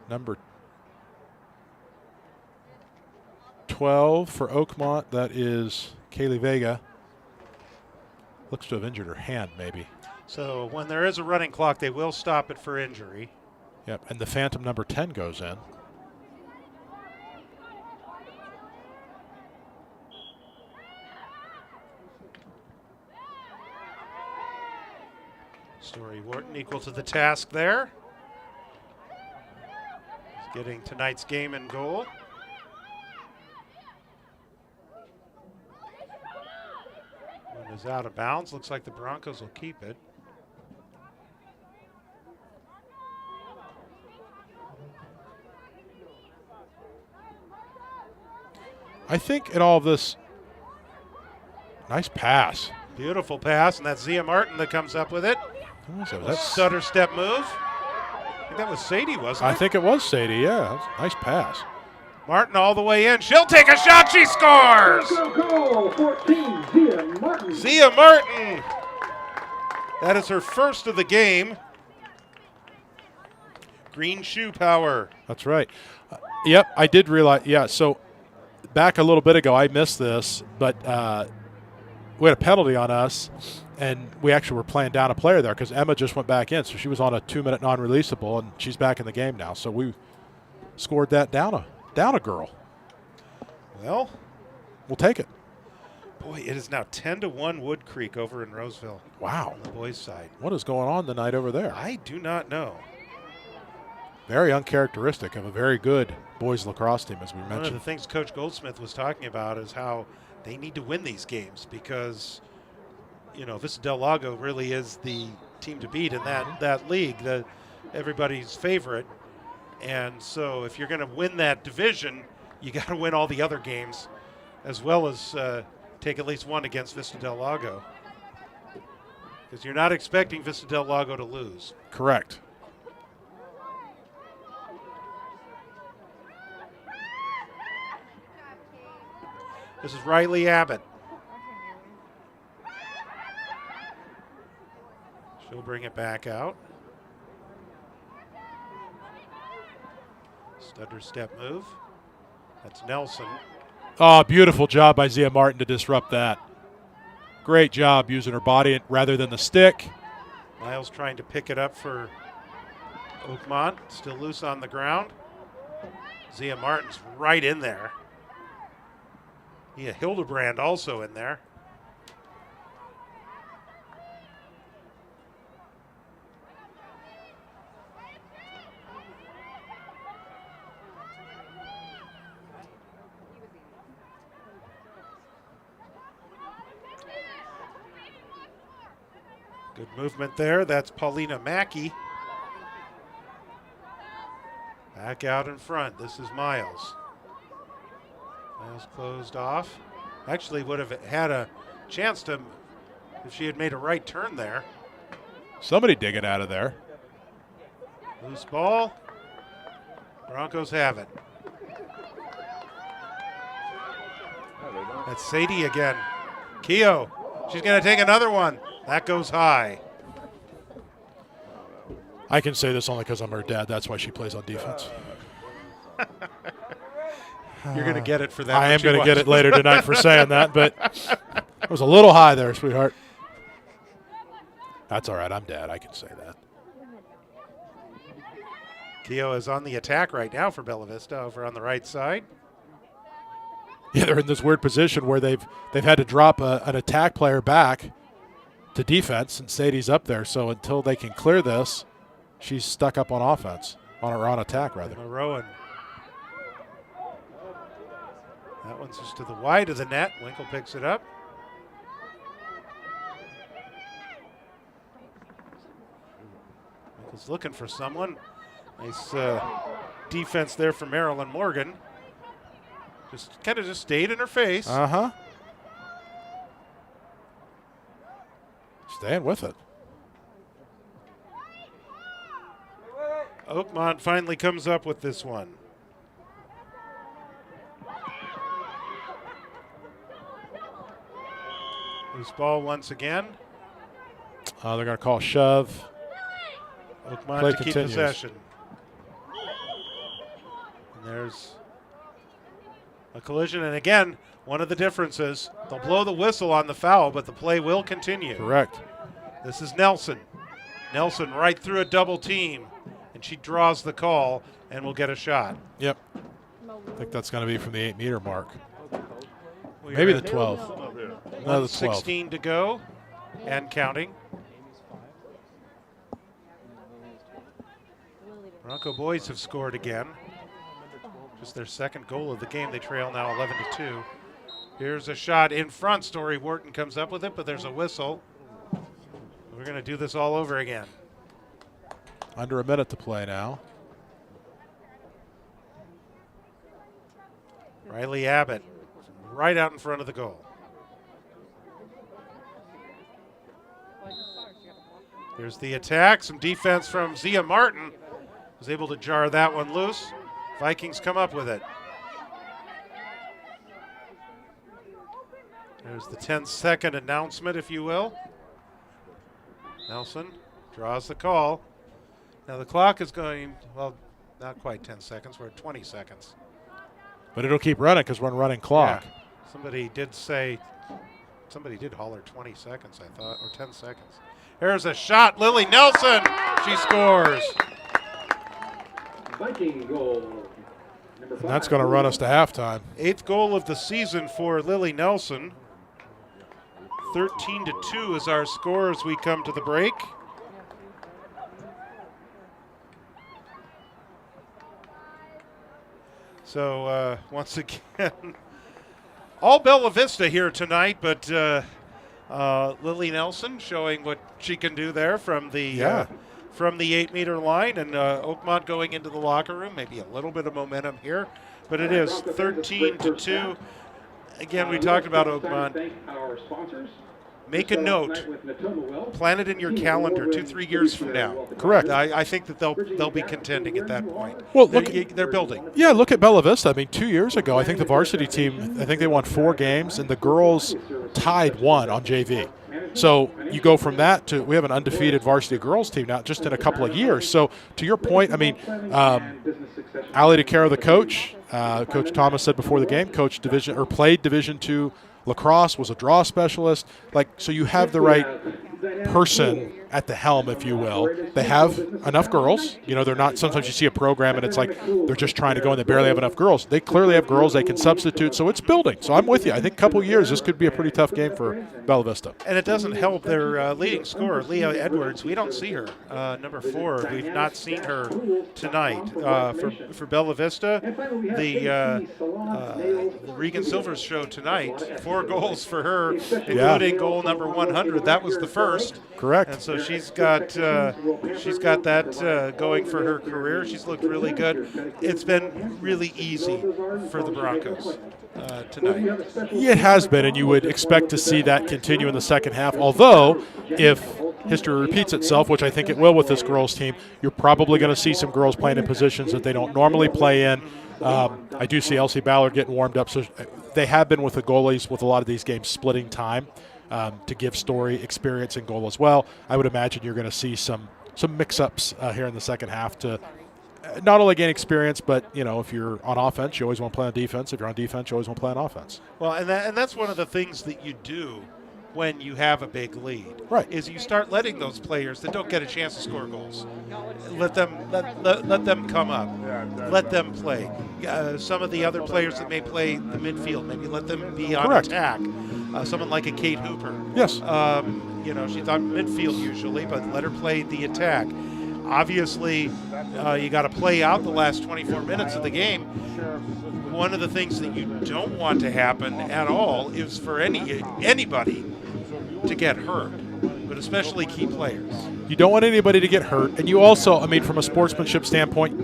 B: Number 12 for Oakmont. That is Kaylee Vega. Looks to have injured her hand, maybe.
A: So when there is a running clock, they will stop it for injury.
B: Yep, and the Phantom number 10 goes in.
A: Story Wharton equal to the task there. He's getting tonight's game in goal. One is out of bounds. Looks like the Broncos will keep it.
B: I think in all of this, nice pass.
A: Beautiful pass, and that's Zia Martin that comes up with it.
B: Who was that?
A: A stutter step move. I think that was Sadie, wasn't it?
B: I think it was Sadie, yeah. That was a nice pass.
A: Martin all the way in. She'll take a shot. She scores!
C: Goal, 14, Zia Martin.
A: Zia Martin. That is her first of the game. Green shoe power.
B: That's right. Yep, I did realize. Yeah, so back a little bit ago, I missed this, but we had a penalty on us, and we actually were playing down a player there because Emma just went back in, so she was on a 2-minute non-releasable, and she's back in the game now. So we scored that down a girl.
A: Well,
B: we'll take it.
A: Boy, it is now 10-1 Wood Creek over in Roseville.
B: Wow.
A: On the boys' side.
B: What is going on tonight over there?
A: I do not know.
B: Very uncharacteristic of a very good boys lacrosse team, as we mentioned.
A: One of the things Coach Goldsmith was talking about is how they need to win these games because, you know, Vista Del Lago really is the team to beat in that league, everybody's favorite. And so if you're going to win that division, you got to win all the other games as well as take at least one against Vista Del Lago. Because you're not expecting Vista Del Lago to lose.
B: Correct.
A: This is Riley Abbott. She'll bring it back out. Stutter step move. That's Nelson.
B: Oh, beautiful job by Zia Martin to disrupt that. Great job using her body rather than the stick.
A: Miles trying to pick it up for Oakmont. Still loose on the ground. Zia Martin's right in there. Yeah, Hildebrand also in there. Good movement there. That's Paulina Mackey. Back out in front. This is Miles. Miles closed off. Actually would have had a chance to if she had made a right turn there.
B: Somebody dig it out of there.
A: Loose ball. Broncos have it. That's Sadie again. Keogh. She's going to take another one. That goes high.
B: I can say this only because I'm her dad. That's why she plays on defense.
A: You're going to get it for that.
B: I am going to get it later tonight for saying that, but it was a little high there, sweetheart. That's all right. I'm dad. I can say that.
A: Keogh is on the attack right now for Bella Vista over on the right side.
B: Yeah, they're in this weird position where they've had to drop an attack player back to defense, and Sadie's up there. So until they can clear this, she's stuck up on offense, on attack rather.
A: Rowan. That one's just to the wide of the net. Winkle picks it up. Winkle's looking for someone. Nice defense there for Marilyn Morgan. Just kind of just stayed in her face.
B: Uh-huh. Staying with it.
A: Oakmont finally comes up with this one. Loose ball once again.
B: They're going to call shove.
A: Oakmont
B: Play
A: to keep
B: continues.
A: possession. And there's a collision. And again, one of the differences, they'll blow the whistle on the foul, but the play will continue.
B: Correct.
A: This is Nelson. Nelson right through a double team. And she draws the call and will get a shot.
B: Yep. I think that's going to be from the 8-meter mark.
A: We
B: Maybe
A: are
B: the
A: at
B: 12. No, the 12.
A: 16 to go and counting. Bronco boys have scored again. Just their second goal of the game. They trail now 11-2. Here's a shot in front. Story Wharton comes up with it, but there's a whistle. We're going to do this all over again.
B: Under a minute to play now.
A: Riley Abbott right out in front of the goal. Here's the attack. Some defense from Zia Martin. Was able to jar that one loose. Vikings come up with it. There's the 10-second announcement, if you will. Nelson draws the call. Now the clock is going, well, not quite 10 seconds. We're at 20 seconds.
B: But it'll keep running because we're on running clock.
A: Yeah. Somebody did holler 20 seconds, I thought, or 10 seconds. Here's a shot. Lily Nelson. She scores.
C: Viking goal. Number 5.
B: And that's going to run us to halftime.
A: 8th goal of the season for Lily Nelson. 13-2 is our score as we come to the break. So once again, all Bella Vista here tonight, but Lily Nelson showing what she can do there from the from the 8-meter line, and Oakmont going into the locker room. Maybe a little bit of momentum here, but it is 13-2. Again, we talked about Oakmont. Make a note. Plan it in your calendar 2-3 years from now.
B: Correct.
A: I think that they'll be contending at that point.
B: Well,
A: they're building.
B: Yeah, look at Bella Vista. I mean, 2 years ago, I think the varsity team, I think they won 4 games, and the girls tied 1 on JV. So you go from that to we have an undefeated varsity girls team now just in a couple of years. So to your point, I mean, Ali DeCaro, the coach, Coach Thomas said before the game, played Division II lacrosse, was a draw specialist. So you have the right person at the helm, if you will. They have enough girls. They're not, sometimes you see a program and it's like they're just trying to go and they barely have enough girls. They clearly have girls they can substitute, so it's building. So I'm with you. I think a couple years, this could be a pretty tough game for Bella Vista.
A: And it doesn't help their leading scorer, Leah Edwards. We don't see her, number 4. We've not seen her tonight. For Bella Vista, the Regan Silvers show tonight, 4 goals for her, including goal number 100. That was the first.
B: Correct.
A: And so she's got that going for her career. She's looked really good. It's been really easy for the Broncos tonight.
B: It has been, and you would expect to see that continue in the second half. Although, if history repeats itself, which I think it will with this girls team, you're probably going to see some girls playing in positions that they don't normally play in. I do see Elsie Ballard getting warmed up. So they have been with the goalies with a lot of these games splitting time. To give Story experience and goal as well. I would imagine you're going to see some mix-ups here in the second half to not only gain experience, but if you're on offense, you always want to play on defense. If you're on defense, you always want to play on offense.
A: Well, and that's one of the things that you do when you have a big lead.
B: Right.
A: Is you start letting those players that don't get a chance to score goals, let them come up, let them play. Some of the other players that may play the midfield, maybe let them be on attack. Someone like a Kate Hooper.
B: Yes.
A: She's on midfield usually, but let her play the attack. Obviously, you got to play out the last 24 minutes of the game. One of the things that you don't want to happen at all is for anybody to get hurt, but especially key players.
B: You don't want anybody to get hurt, and you also, from a sportsmanship standpoint,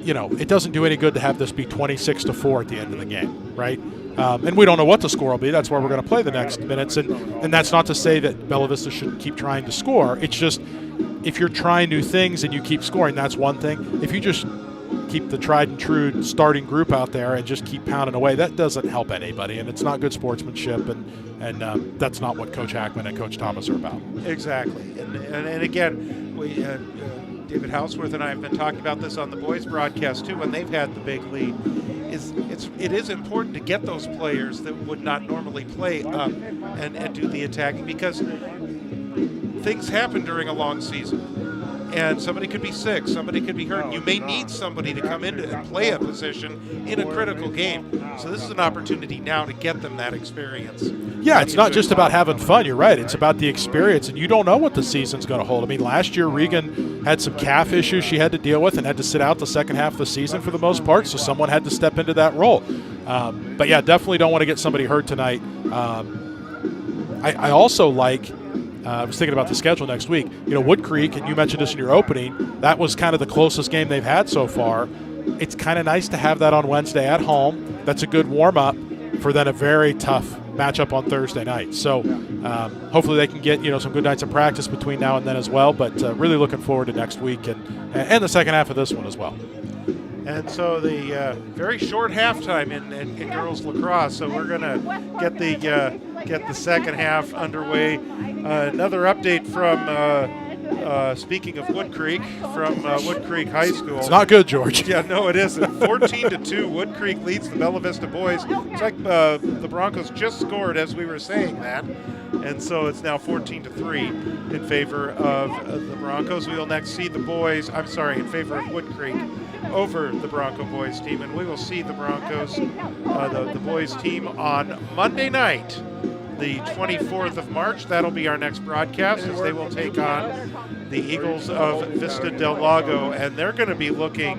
B: it doesn't do any good to have this be 26-4 at the end of the game, right? And we don't know what the score will be. That's why we're going to play the next minutes. And that's not to say that Bella Vista shouldn't keep trying to score. It's just if you're trying new things and you keep scoring, that's one thing. If you just keep the tried and true starting group out there and just keep pounding away, that doesn't help anybody. And it's not good sportsmanship. And that's not what Coach Hackman and Coach Thomas are about.
A: Exactly. And again, David Houseworth and I have been talking about this on the boys broadcast too when they've had the big lead. It is important to get those players that would not normally play up and do the attacking, because things happen during a long season. And somebody could be sick, somebody could be hurt. You may need somebody to come in and play a position in a critical game. So this is an opportunity now to get them that experience.
B: Yeah, it's not just about having fun. You're right. It's about the experience, and you don't know what the season's going to hold. Last year Regan had some calf issues she had to deal with and had to sit out the second half of the season for the most part, so someone had to step into that role. But, yeah, definitely don't want to get somebody hurt tonight. I also like – I was thinking about the schedule next week. Wood Creek, and you mentioned this in your opening, that was kind of the closest game they've had so far. It's kind of nice to have that on Wednesday at home. That's a good warm-up for then a very tough matchup on Thursday night. So hopefully they can get some good nights of practice between now and then as well. But really looking forward to next week and the second half of this one as well.
A: And so the very short halftime in girls lacrosse. So we're going to get the second half underway. Another update from, speaking of Wood Creek, from Wood Creek High School.
B: It's not good, George.
A: Yeah, no, it isn't. 14-2, Wood Creek leads the Bella Vista boys. It's like the Broncos just scored as we were saying that. And so it's now 14-3 in favor of the Broncos. We will next see the boys, in favor of Wood Creek over the Bronco boys team. And we will see the Broncos, the boys team on Monday night, the 24th of March. That'll be our next broadcast as they will take on the Eagles of Vista del Lago. And they're going to be looking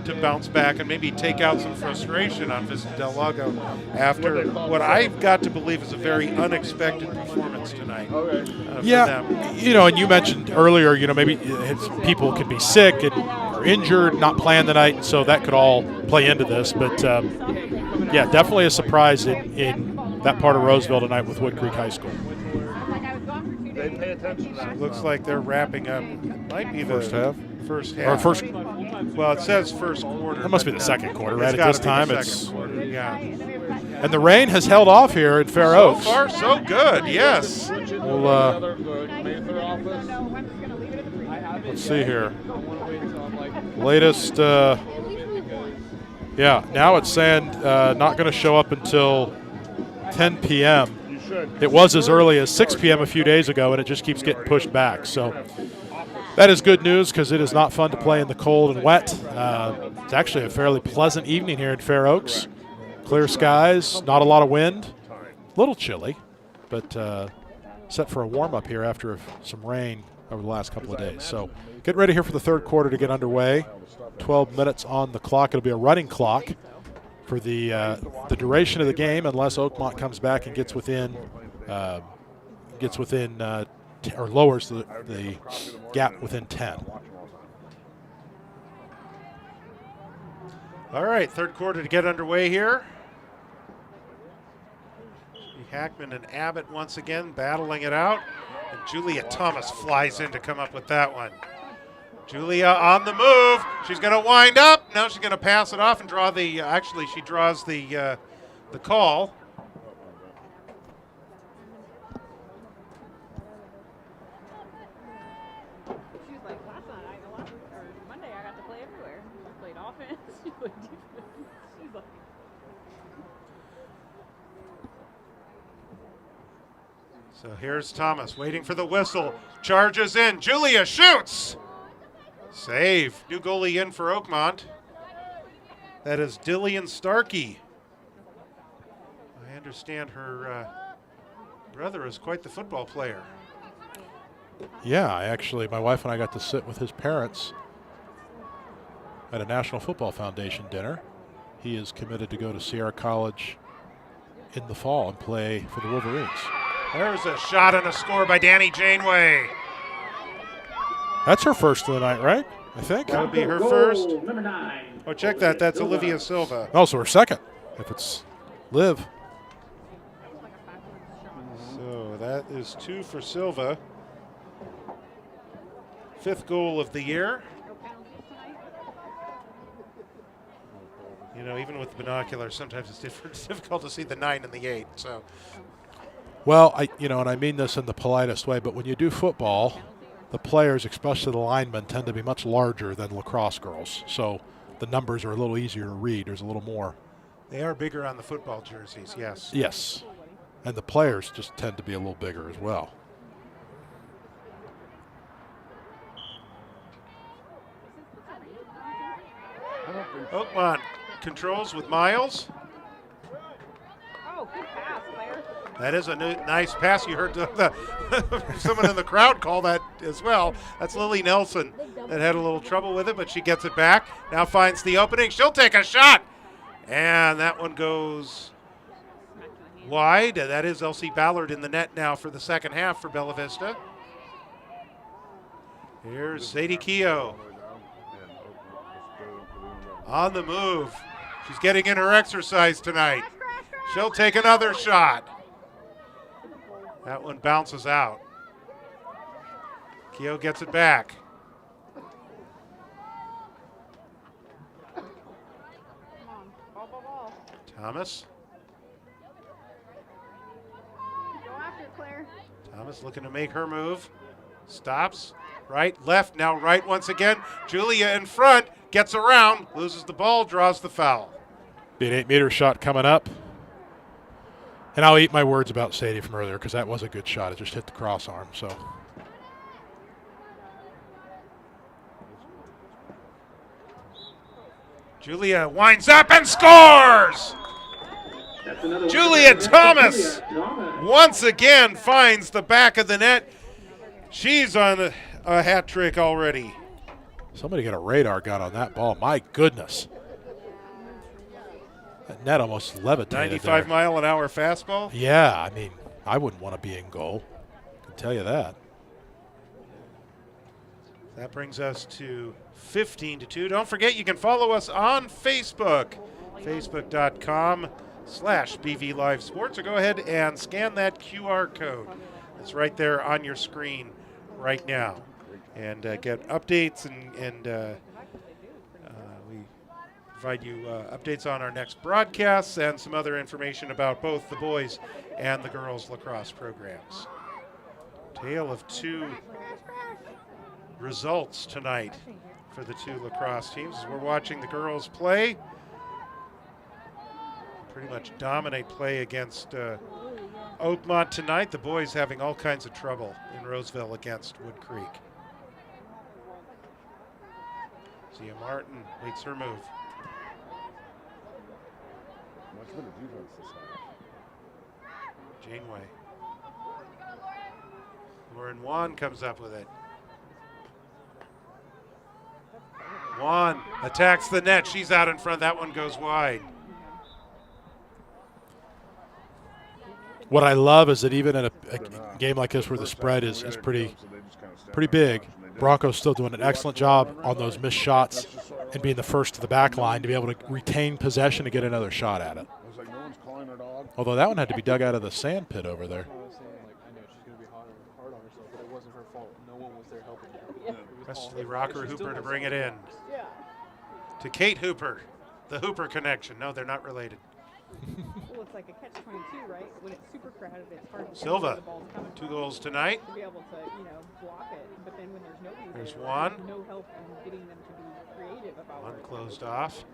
A: to bounce back and maybe take out some frustration on Vista Del Lago after what I've got to believe is a very unexpected performance tonight. For them.
B: And you mentioned earlier, maybe people can be sick and or injured, not playing tonight, so that could all play into this. But definitely a surprise in that part of Roseville tonight with Wood Creek High School.
D: They pay attention to that.
A: Looks like they're wrapping up. It might be the
B: First half.
A: First half. Well, it says first quarter.
B: That must be the second quarter, right?
A: It's
B: At this
A: gotta be
B: time,
A: the second quarter, yeah.
B: And the rain has held off here in Fair
A: So
B: Oaks.
A: far, so good. Yes.
B: Let's see here. Latest. Now it's saying not going to show up until 10 p.m. It was as early as 6 p.m. a few days ago, and it just keeps getting pushed back. So that is good news because it is not fun to play in the cold and wet. It's actually a fairly pleasant evening here in Fair Oaks. Clear skies, not a lot of wind, a little chilly, but set for a warm-up here after some rain over the last couple of days. So get ready here for the third quarter to get underway. 12 minutes on the clock. It'll be a running clock for the duration of the game, unless Oakmont comes back and gets within or lowers the gap within 10.
A: All right, third quarter to get underway here. Hackman and Abbott once again battling it out. And Julia Thomas flies in to come up with that one. Julia on the move. She's going to wind up. Now she's going to pass it off and draw the, actually she draws the call.
G: She was like, last night, Monday I got to play everywhere. I played offense, she played defense. She's like,
A: So here's Thomas waiting for the whistle. Charges in. Julia shoots. Save. New goalie in for Oakmont. That is Dillian Starkey. I understand her brother is quite the football player.
B: Yeah, my wife and I got to sit with his parents at a National Football Foundation dinner. He is committed to go to Sierra College in the fall and play for the Wolverines.
A: There's a shot and a score by Danny Janeway.
B: That's her first of the night, right? I think.
A: That would be her first.
C: Number 9.
A: Oh, check that. That's Olivia Silva.
B: Oh, so her second, if it's Liv.
A: So that is 2 for Silva. 5th goal of the year. You know, even with the binoculars, sometimes it's difficult to see the 9 and the 8. So.
B: Well, and I mean this in the politest way, but when you do football, the players, especially the linemen, tend to be much larger than lacrosse girls. So the numbers are a little easier to read. There's a little more.
A: They are bigger on the football jerseys, yes.
B: Yes. And the players just tend to be a little bigger as well.
A: Oakmont controls with Miles.
G: oh, good pass, Claire.
A: That is a nice pass. You heard someone in the crowd call that as well. That's Lily Nelson that had a little trouble with it, but she gets it back. Now finds the opening. She'll take a shot. And that one goes wide. That is Elsie Ballard in the net now for the second half for Bella Vista. Here's Sadie Keogh. On the move. She's getting in her exercise tonight. She'll take another shot. That one bounces out. Keogh gets it back. Thomas.
G: Go after Claire.
A: Thomas looking to make her move. Stops. Right, left, now right once again. Julia in front, gets around, loses the ball, draws the foul.
B: Be an 8-meter shot coming up. And I'll eat my words about Sadie from earlier because that was a good shot. It just hit the cross arm. So.
A: Julia winds up and scores! Julia Thomas once again finds the back of the net. She's on a hat trick already.
B: Somebody get a radar gun on that ball. My goodness. That net almost levitated
A: 95-mile-an-hour fastball?
B: Yeah, I mean, I wouldn't want to be in goal. I can tell you that.
A: That brings us to 15-2. Don't forget, you can follow us on Facebook, facebook.com/BV Live Sports, or go ahead and scan that QR code. It's right there on your screen right now. And get updates, and we provide you updates on our next broadcasts and some other information about both the boys and the girls lacrosse programs. Tale of two results tonight for the two lacrosse teams. As we're watching the girls play, pretty much dominate play against Oakmont tonight. The boys having all kinds of trouble in Roseville against Wood Creek. Zia Martin makes her move.
D: Much better defense this half.
A: Janeway. Lauren Wan comes up with it. Wan attacks the net. She's out in front. That one goes wide.
B: What I love is that even in a game like this where the spread is pretty big, Broncos still doing an excellent job on those missed shots and being the first to the back line to be able to retain possession to get another shot at it. Although that one had to be dug out of the sand pit over there.
E: I was saying, like, I know she's going to be hard on herself, but it wasn't her fault. No one was there helping her. It was
A: Wesley
E: all-
A: Rocker
E: she still
A: Hooper to
E: has
A: bring it in.
F: Yeah.
A: To Kate Hooper, the Hooper connection. No, they're not related.
G: Well, it's like a catch-22, right? When it's super crowded, it's hard to
A: Silva,
G: tell where the ball's coming
A: 2
G: from
A: goals tonight.
G: to be able to, block it. But then when there's nobody
A: There's
G: there,
A: one.
G: there's no help in getting them to be creative about
A: One
G: where it's
A: closed
G: going.
A: off.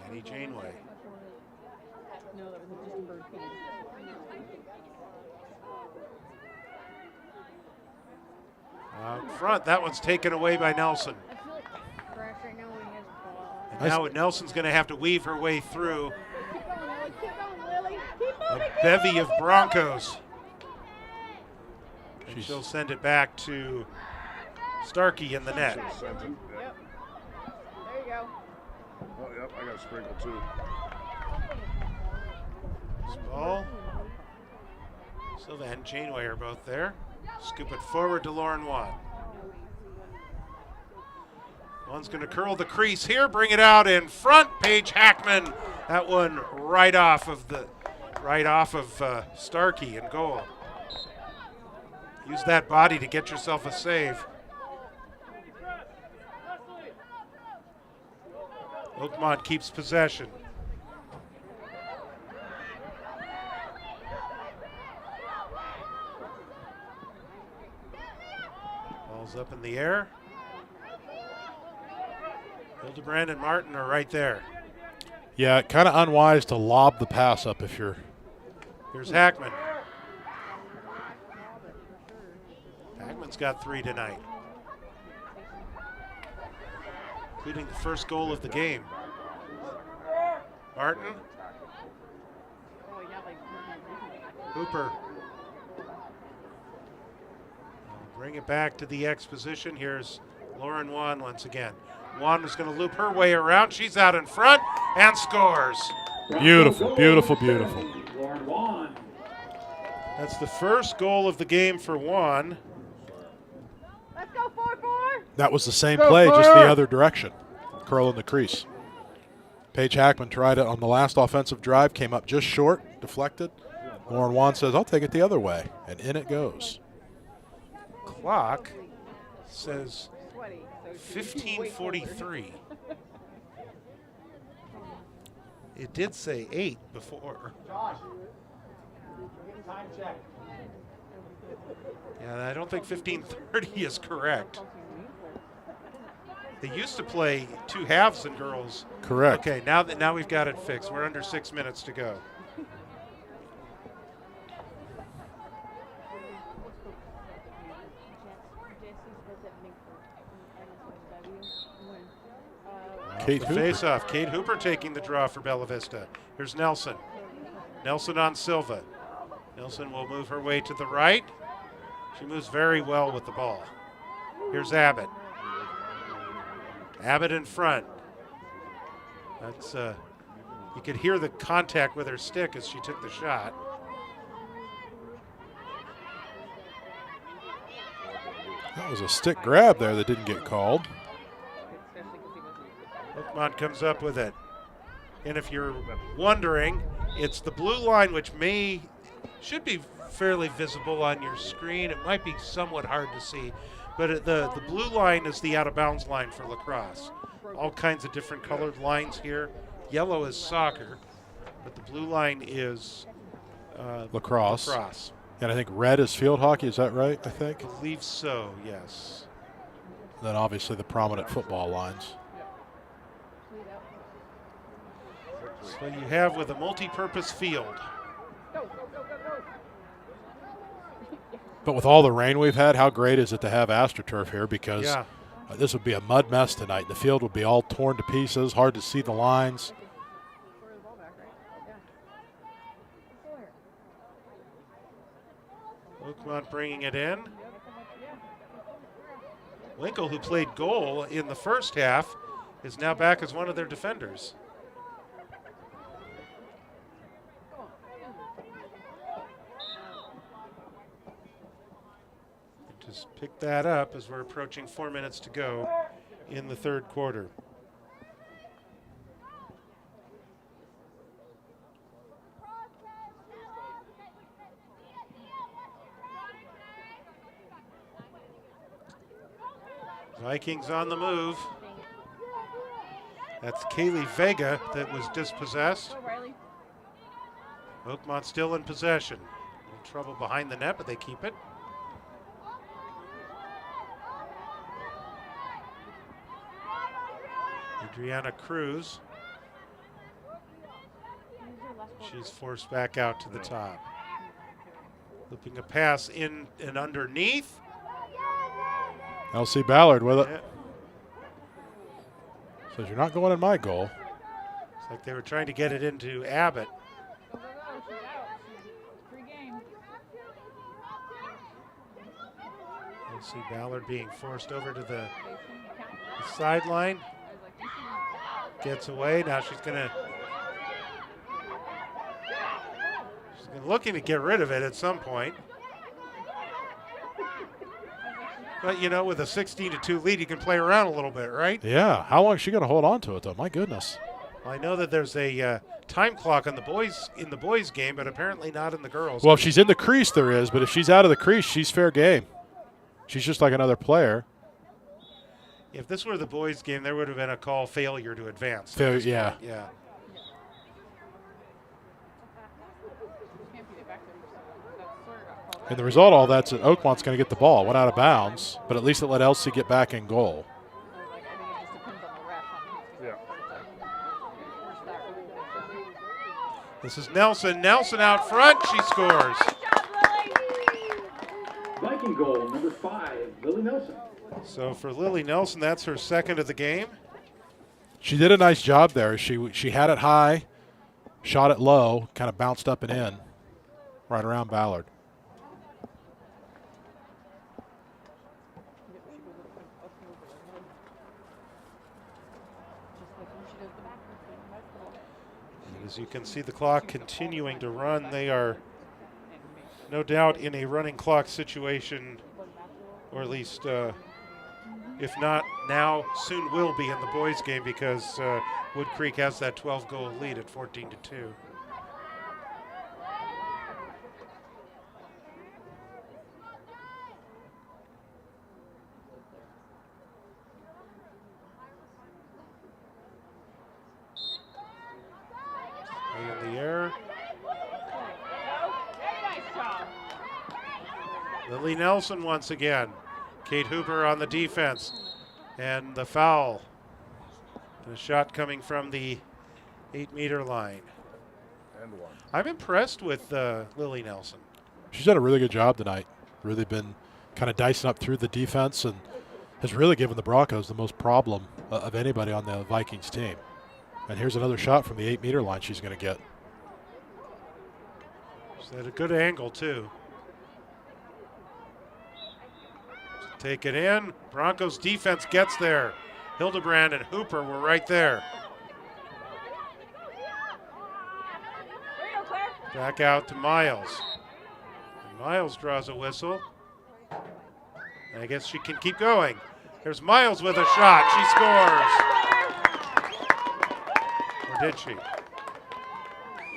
A: Danny Janeway.
G: No, that was just a bird feed.
A: Out front, that one's taken away by Nelson.
F: I feel like Crash right now when he has the ball.
A: And now Nelson's going to have to weave her way through
F: Keep going, Lily. Keep going, Lily. Keep
A: a
F: moving. Keep
A: bevy
F: moving,
A: of
F: keep
A: Broncos. And
B: She's-
A: she'll send it back to Starkey in the net.
G: Yep. There you go.
D: Oh, yep, I got a sprinkle too.
A: This ball. Silva and Janeway are both there. Scoop it forward to Lauren Wan. One's going to curl the crease here, bring it out in front. Paige Hackman. That one right off of Starkey in goal. Use that body to get yourself a save. Oakmont keeps possession. Ball's up in the air. Hildebrand and Martin are right there.
B: Yeah, kind of unwise to lob the pass up if you're.
A: Here's Hackman. Hackman's got 3 tonight, including the first goal of the game. Martin.
G: Oh, yeah, like,
A: Hooper. Bring it back to the X position. Here's Lauren Wan once again. Wan is going to loop her way around. She's out in front and scores.
B: Beautiful, beautiful, beautiful.
C: Lauren Wan.
A: That's the first goal of the game for Wan.
F: Let's go, 4-4.
B: That was the same play, just the other direction. Curl in the crease. Paige Hackman tried it on the last offensive drive, came up just short, deflected. Lauren Wan says, I'll take it the other way, and in it goes.
A: Clock says
G: sweaty. So she was way colder.
A: 15:43. It did say 8 before. Yeah, I don't think 15:30 is correct. They used to play 2 halves in girls.
B: Correct.
A: Okay, now we've got it fixed. We're under 6 minutes to go.
B: Kate
A: The
B: Hooper.
A: face-off. Kate Hooper taking the draw for Bella Vista. Here's Nelson. Nelson on Silva. Nelson will move her way to the right. She moves very well with the ball. Here's Abbott. Abbott in front. That's you could hear the contact with her stick as she took the shot.
B: That was a stick grab there that didn't get called.
A: Oakmont comes up with it. And if you're wondering, it's the blue line, which should be fairly visible on your screen. It might be somewhat hard to see, but the blue line is the out-of-bounds line for lacrosse. All kinds of different colored lines here. Yellow is soccer, but the blue line is
B: Lacrosse.
A: lacrosse.
B: And I think red is field hockey. Is that right, I think?
A: I believe so, yes.
B: And then obviously the prominent football lines.
A: That's what you have with a multi-purpose field.
B: But with all the rain we've had, how great is it to have AstroTurf here? Because
A: Yeah.
B: this would be a mud mess tonight. The field would be all torn to pieces, hard to see the lines.
A: Oakmont bringing it in. Winkle, who played goal in the first half, is now back as one of their defenders. Just pick that up as we're approaching 4 minutes to go in the third quarter. Vikings on the move. That's Kaylee Vega that was dispossessed. Oakmont still in possession. In trouble behind the net, but they keep it. Adriana Cruz. She's forced back out to the top. Looping a pass in and underneath.
B: LC Ballard with it.
A: Yeah.
B: Says, you're not going in my goal.
A: It's like they were trying to get it into Abbott. LC Ballard being forced over to the sideline. Gets away. Now she's looking to get rid of it at some point. But, you know, with a 16-2 lead, you can play around a little bit, right?
B: Yeah. How long is she going to hold on to it, though? My goodness.
A: I know that there's a time clock on the boys game, but apparently not in the girls.
B: Well, if she's in the crease, there is. But if she's out of the crease, she's fair game. She's just like another player.
A: If this were the boys game, there would have been a call failure to advance.
B: Yeah.
A: Yeah.
B: And the result of all that's that Oakmont's going to get the ball. Went out of bounds, but at least it let Elsie get back in goal.
D: Yeah.
A: This is Nelson. Nelson out front. She scores.
C: Viking goal number 5, Lily Nelson.
A: So for Lily Nelson, that's her second of the game.
B: She did a nice job there. She had it high, shot it low, kind of bounced up and in, right around Ballard.
A: As you can see the clock continuing to run, they are no doubt in a running clock situation, or at least if not now, soon will be in the boys game because Wood Creek has that 12-goal lead at 14-2. In the air. Lily Nelson once again. Kate Huber on the defense. And the foul. And a shot coming from the 8-meter line.
D: And one.
A: I'm impressed with Lily Nelson.
B: She's done a really good job tonight. Really been kind of dicing up through the defense and has really given the Broncos the most problem of anybody on the Vikings team. And here's another shot from the 8-meter line she's going to get.
A: She's at a good angle, too. take it in. Broncos defense gets there. Hildebrand and Hooper were right there. Back out to Miles. And Miles draws a whistle. I guess she can keep going. There's Miles with a shot. She scores. Or did she?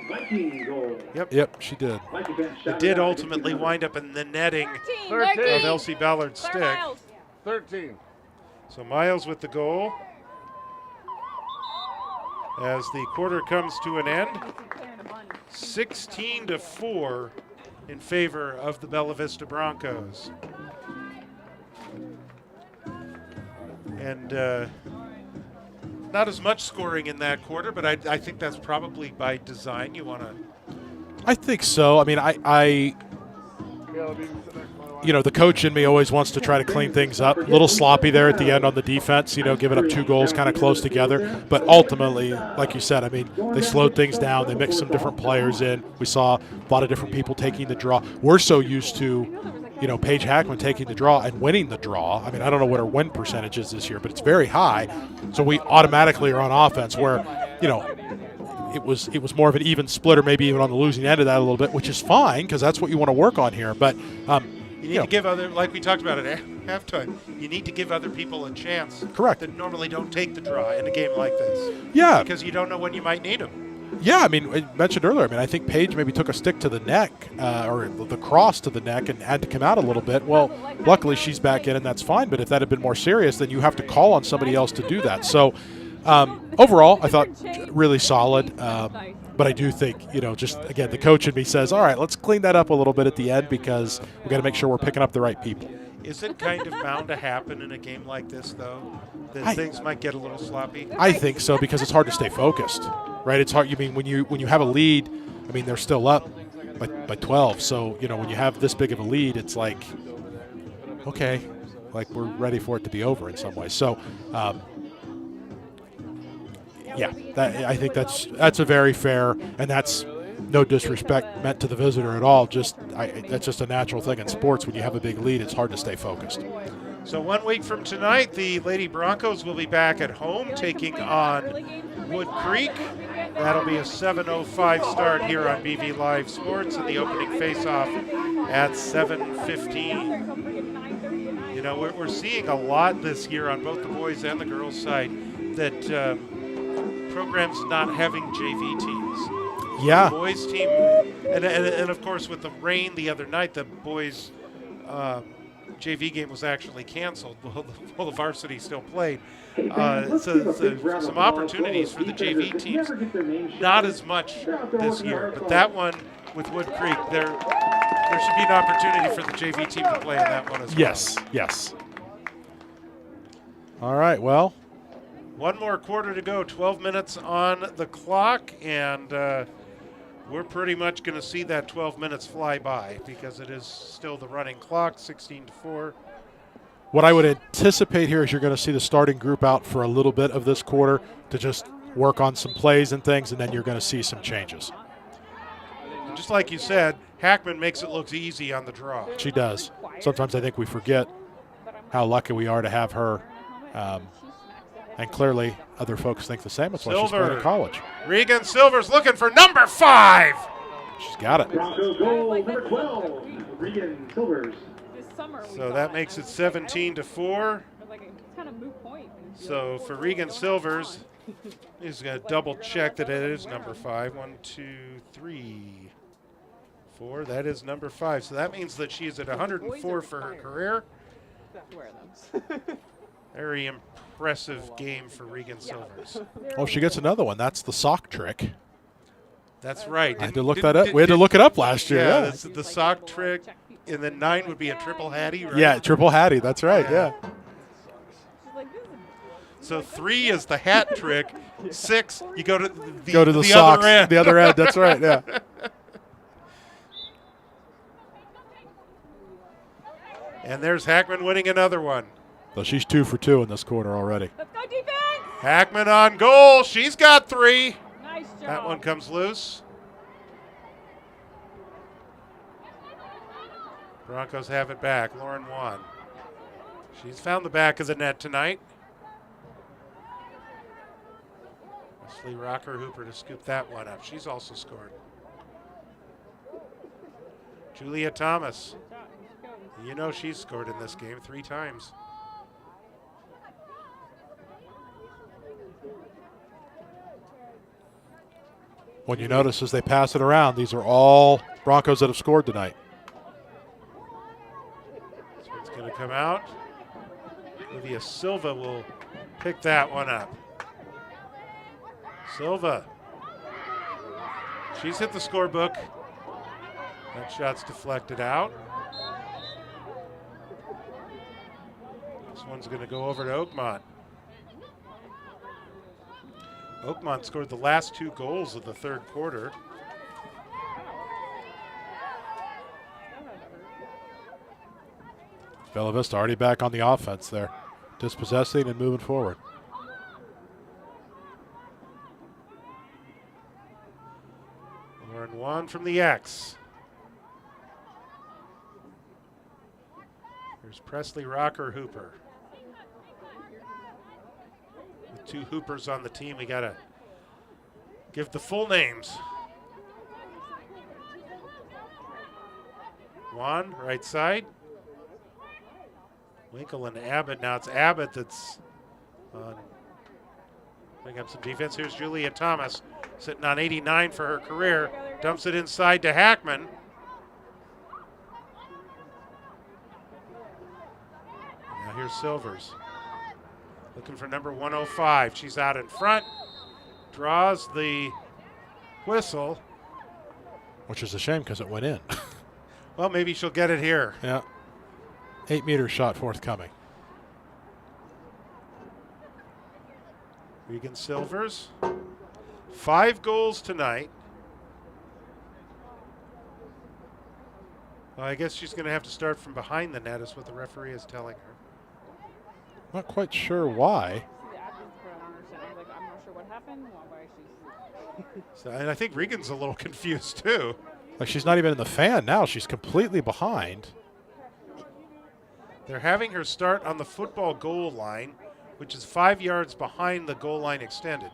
C: Viking goal.
B: Yep, she did.
A: It did ultimately wind up in the netting
G: 13.
A: of Elsie Ballard's
G: Claire
A: stick.
G: Miles.
D: 13.
A: So Miles with the goal. As the quarter comes to an end, 16-4 in favor of the Bella Vista Broncos. And not as much scoring in that quarter, but I think that's probably by design. You want to.
B: I think so. I mean, the coach in me always wants to try to clean things up. A little sloppy there at the end on the defense, giving up 2 goals kind of close together. But ultimately, like you said, I mean, they slowed things down. They mixed some different players in. We saw a lot of different people taking the draw. We're so used to, Paige Hackman taking the draw and winning the draw. I mean, I don't know what her win percentage is this year, but it's very high. So we automatically are on offense where, it was more of an even split, or maybe even on the losing end of that a little bit, which is fine because that's what you want to work on here. But
A: you need to give other, like we talked about at halftime, you need to give other people a chance.
B: Correct.
A: That normally don't take the draw in a game like this.
B: Yeah.
A: Because you don't know when you might need them.
B: Yeah, I mean, I mentioned earlier, I think Paige maybe took a stick to the neck or the cross to the neck and had to come out a little bit. Well, luckily she's back in and that's fine. But if that had been more serious, then you have to call on somebody else to do that. So overall, I thought really solid. But I do think, just again, the coach in me says, all right, let's clean that up a little bit at the end because we got to make sure we're picking up the right people.
A: Is it kind of bound to happen in a game like this, though, that things might get a little sloppy?
B: I think so because it's hard to stay focused, right? It's hard. When you have a lead, they're still up by 12. So when you have this big of a lead, it's like, okay, like we're ready for it to be over in some way. So. Yeah, I think that's a very fair, and that's no disrespect meant to the visitor at all. That's just a natural thing in sports. When you have a big lead, it's hard to stay focused.
A: So 1 week from tonight, the Lady Broncos will be back at home taking on Wood Creek. That'll be a 7:05 start here on BV Live Sports, and the opening faceoff at 7:15. We're seeing a lot this year on both the boys and the girls side that. Programs not having JV teams.
B: Yeah.
A: The boys team, and of course with the rain the other night, the boys JV game was actually canceled. Well, the varsity still played. So some opportunities for the JV teams. Not as much this year, but that one with Wood Creek, there should be an opportunity for the JV team to play in that one as well.
B: Yes. All right, well.
A: 1 more quarter to go, 12 minutes on the clock, and we're pretty much going to see that 12 minutes fly by because it is still the running clock, 16-4.
B: What I would anticipate here is you're going to see the starting group out for a little bit of this quarter to just work on some plays and things, and then you're going to see some changes.
A: Just like you said, Hackman makes it look easy on the draw.
B: She does. Sometimes I think we forget how lucky we are to have her. And clearly, other folks think the same. That's why she's playing in college.
A: Regan Silver's looking for number 5.
B: She's got it.
C: Broncos goal number 12, Regan Silvers.
A: So that makes it 17-4.
G: It's kind of moot point.
A: So for Regan Silvers, he's going to double check that it is number 5. 1, 2, 3, 4. That is number 5. So that means that she is at 104 for her career. Very impressive game for Regan Silvers.
B: Oh, she gets another one. That's the sock trick.
A: That's right.
B: I had to look that up. We had to look it up last year. Yeah.
A: The sock trick, and then 9 would be a triple hattie, right?
B: Yeah, triple hattie. That's right. Yeah.
A: So 3 is the hat trick. 6, you go to the
B: socks,
A: other end.
B: the other end. That's right. Yeah.
A: And there's Hackman winning another one.
B: So she's 2 for 2 in this quarter already.
G: Let's go defense!
A: Hackman on goal. She's got 3.
G: Nice job.
A: That one comes loose. Broncos have it back. Lauren 1. She's found the back of the net tonight. Leslie Rocker Hooper to scoop that one up. She's also scored. Julia Thomas. You know she's scored in this game 3 times.
B: When you notice as they pass it around, these are all Broncos that have scored tonight.
A: This one's going to come out. Olivia Silva will pick that one up. Silva. She's hit the scorebook. That shot's deflected out. This one's going to go over to Oakmont. Oakmont scored the last 2 goals of the 3rd quarter.
B: Bella Vista already back on the offense there, dispossessing and moving forward.
A: Lauren Wan from the X. Here's Presley Rocker Hooper. With 2 Hoopers on the team, we got to give the full names. Wan, right side. Winkle and Abbott. Now it's Abbott that's picking up some defense. Here's Julia Thomas sitting on 89 for her career. Dumps it inside to Hackman. Now here's Silvers. Looking for number 105. She's out in front. Draws the whistle.
B: Which is a shame because it went in.
A: Well, maybe she'll get it here.
B: Yeah. 8-meter shot forthcoming.
A: Regan Silvers. 5 goals tonight. Well, I guess she's going to have to start from behind the net is what the referee is telling her.
B: Not quite sure why.
G: I'm not sure what happened. Why she's.
A: So, and I think Regan's a little confused too.
B: Like she's not even in the fan now. She's completely behind.
A: They're having her start on the football goal line, which is 5 yards behind the goal line extended.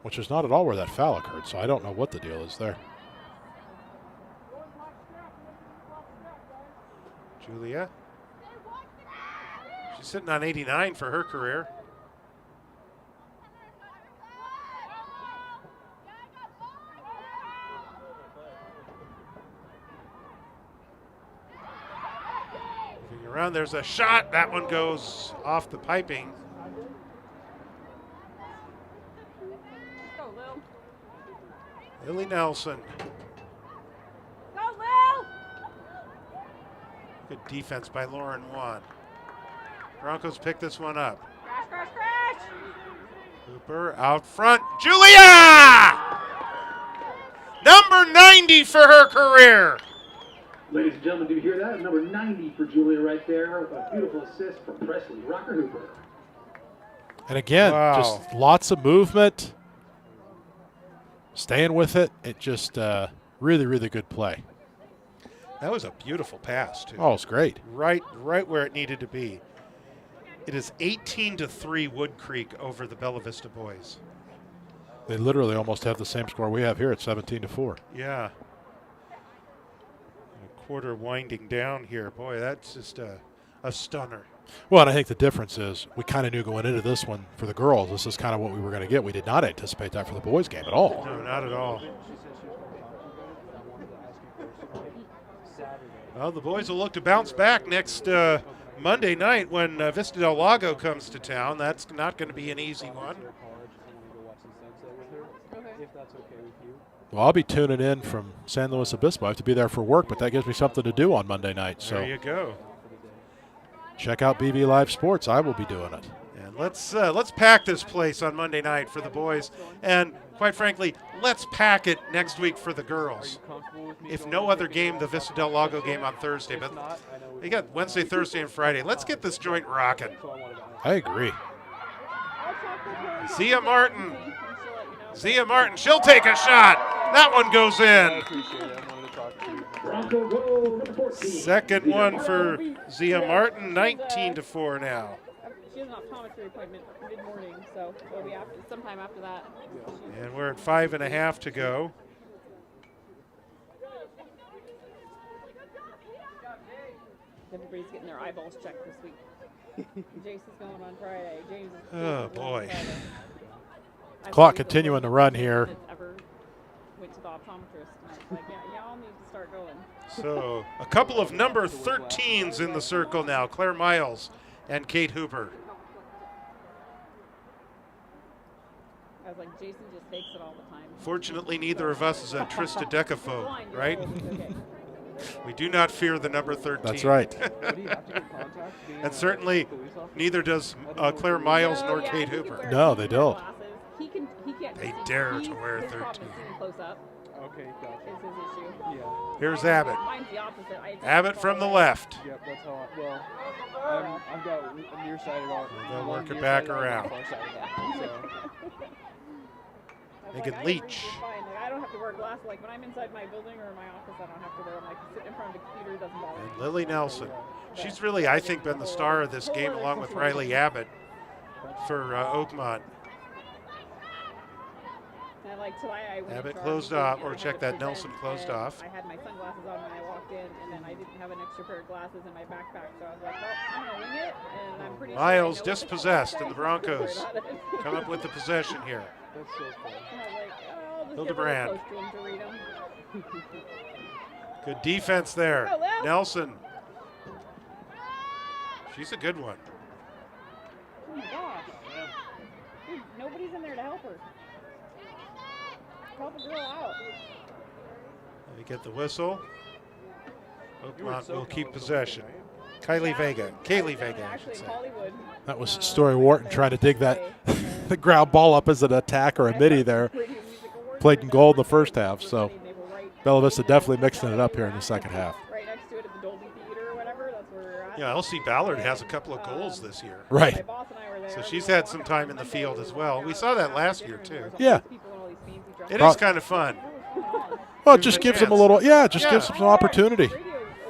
B: Which is not at all where that foul occurred, so I don't know what the deal is there.
A: Julia. She's sitting on 89 for her career. Moving around, there's a shot. That one goes off the piping.
G: Go, Lil.
A: Lily Nelson.
G: Go, Lil!
A: Good defense by Lauren Wan. Broncos pick this one up.
G: Crash, crash, crash!
A: Hooper out front. Julia! Number 90 for her career.
C: Ladies and gentlemen, do you hear that? Number 90 for Julia right there. A beautiful assist from Presley Rocker Hooper.
B: And again,
A: Wow.
B: just lots of movement. Staying with it. It just really, really good play.
A: That was a beautiful pass, too.
B: Oh, it's great.
A: Right where it needed to be. It is 18-3 Wood Creek over the Bella Vista boys.
B: They literally almost have the same score we have here at 17-4.
A: Yeah. A quarter winding down here. Boy, that's just a stunner.
B: Well, and I think the difference is we kind of knew going into this one for the girls, this is kind of what we were going to get. We did not anticipate that for the boys' game at all.
A: No, not at all. Well, the boys will look to bounce back next Monday night when Vista Del Lago comes to town. That's not going to be an easy one.
E: If that's okay with you.
B: Well, I'll be tuning in from San Luis Obispo. I have to be there for work, but that gives me something to do on Monday night. So
A: There you go.
B: check out BV Live Sports. I will be doing it.
A: And let's pack this place on Monday night for the boys. And quite frankly, let's pack it next week for the girls. If no other game, the Vista Del Lago game on Thursday. But they got Wednesday, Thursday, and Friday. Let's get this joint rocking.
B: I agree.
A: Zia Martin. Zia Martin, she'll take a shot. That one goes
E: I
A: in.
E: appreciate it. I wanted to talk to you.
C: Bronco goal number 14.
A: Second one for Zia Martin, 19-4 now.
G: She has an optometry appointment mid-morning, so it'll be after, sometime after that.
A: And we're at 5.5 to go.
G: Everybody's getting their eyeballs checked this week. Jace is going on Friday. James is
A: Oh,
G: going
A: boy.
G: on Friday.
B: Clock continuing to run here.
G: Ever went to the optometrist, and I was like, yeah, y'all need to start going.
A: So a couple of number 13s in the circle now. Claire Miles and Kate Hooper.
G: I was like, Jason just fakes it all the time.
A: Fortunately, neither of us is a tristodecaphobe,
G: Blind, you're
A: right?
G: always okay.
A: We do not fear the number 13.
B: That's right.
E: What do you have to get contact? Being
A: And
E: a
A: certainly
E: police officer?
A: neither does Claire Miles
G: No,
A: nor
G: yeah,
A: Kate
G: he can
A: Hooper.
G: wear-
B: No,
G: he
B: they
G: can wear
B: don't.
G: glasses. He can't.
A: They
G: see.
A: dare to
G: His
A: wear
G: problem is
A: 13.
G: seeing close up
E: Okay, gotcha.
G: is his issue.
E: Yeah.
A: Here's Abbott.
G: Mine's the opposite. I just
A: Abbott from the
G: follow
A: left.
E: Yep, that's how I, well, I've got a nearsighted arm.
A: They'll
E: one
A: work it
E: nearsighted
A: back
E: arm and
A: around.
E: a farsighted arm, so.
G: I was
A: They
G: like,
A: can
G: I
A: leach.
G: read just fine. Like, I don't have to wear glasses. Like when I'm inside my building or in my office, I don't have to wear them. Like sitting in front of the computer doesn't bother me.
A: And Lily Nelson. She's really, I think, been the star of this game along with Riley Abbott for Oakmont.
G: And like tonight, I went
A: Abbott
G: to
A: closed
G: our
A: off,
G: meeting
A: or
G: and I
A: check
G: had to
A: that Nelson
G: present,
A: closed
G: and
A: off.
G: I had my sunglasses on when I walked in, and then I didn't have an extra pair of glasses in my backpack, so I was like, well, I'm gonna wing it, and I'm pretty
A: Miles
G: sure I know what the
A: dispossessed, and the
G: fuck I'm
A: Broncos
G: about it.
A: come up with the possession here.
E: That's so funny.
G: And I was like, oh, I'll just
A: Hildebrand.
G: get real close to him to read him.
A: Good defense there.
G: Oh, well.
A: Nelson. She's a good one.
G: Oh my gosh. Dude, nobody's in there to help her. Help a girl out.
A: They get the whistle.
E: You were
A: Oakmont
E: so
A: will keep
E: close,
A: possession.
E: right?
A: Kaylee Vega. Kaylee Vega, I
G: Actually,
A: should
G: in
A: say.
G: Hollywood.
B: That was Story Wharton trying to dig that the ground ball up as an attack or a midi there. Played in goal in the first half, so Bella Vista definitely mixing it up here in the second half.
G: Right next to it at the Dolby Theater or whatever. That's where we're at.
A: Yeah, Elsie Ballard has a couple of goals this year.
G: My
B: Right.
G: boss and I were there.
A: So
G: We
A: she's
G: were
A: had
G: walking
A: some time
G: on
A: in the
G: Monday,
A: field
G: we
A: as
G: walked
A: well.
G: out
A: We saw that
G: after
A: last
G: dinner
A: year,
G: and
A: too.
G: there was all
B: Yeah.
G: these people in all these fancy dresses.
A: It
B: Pro-
A: is kind of fun.
B: Well, it
A: Gives
B: just
A: a
B: gives them a
A: chance.
B: little, yeah, it just
A: Yeah.
B: gives them some opportunity.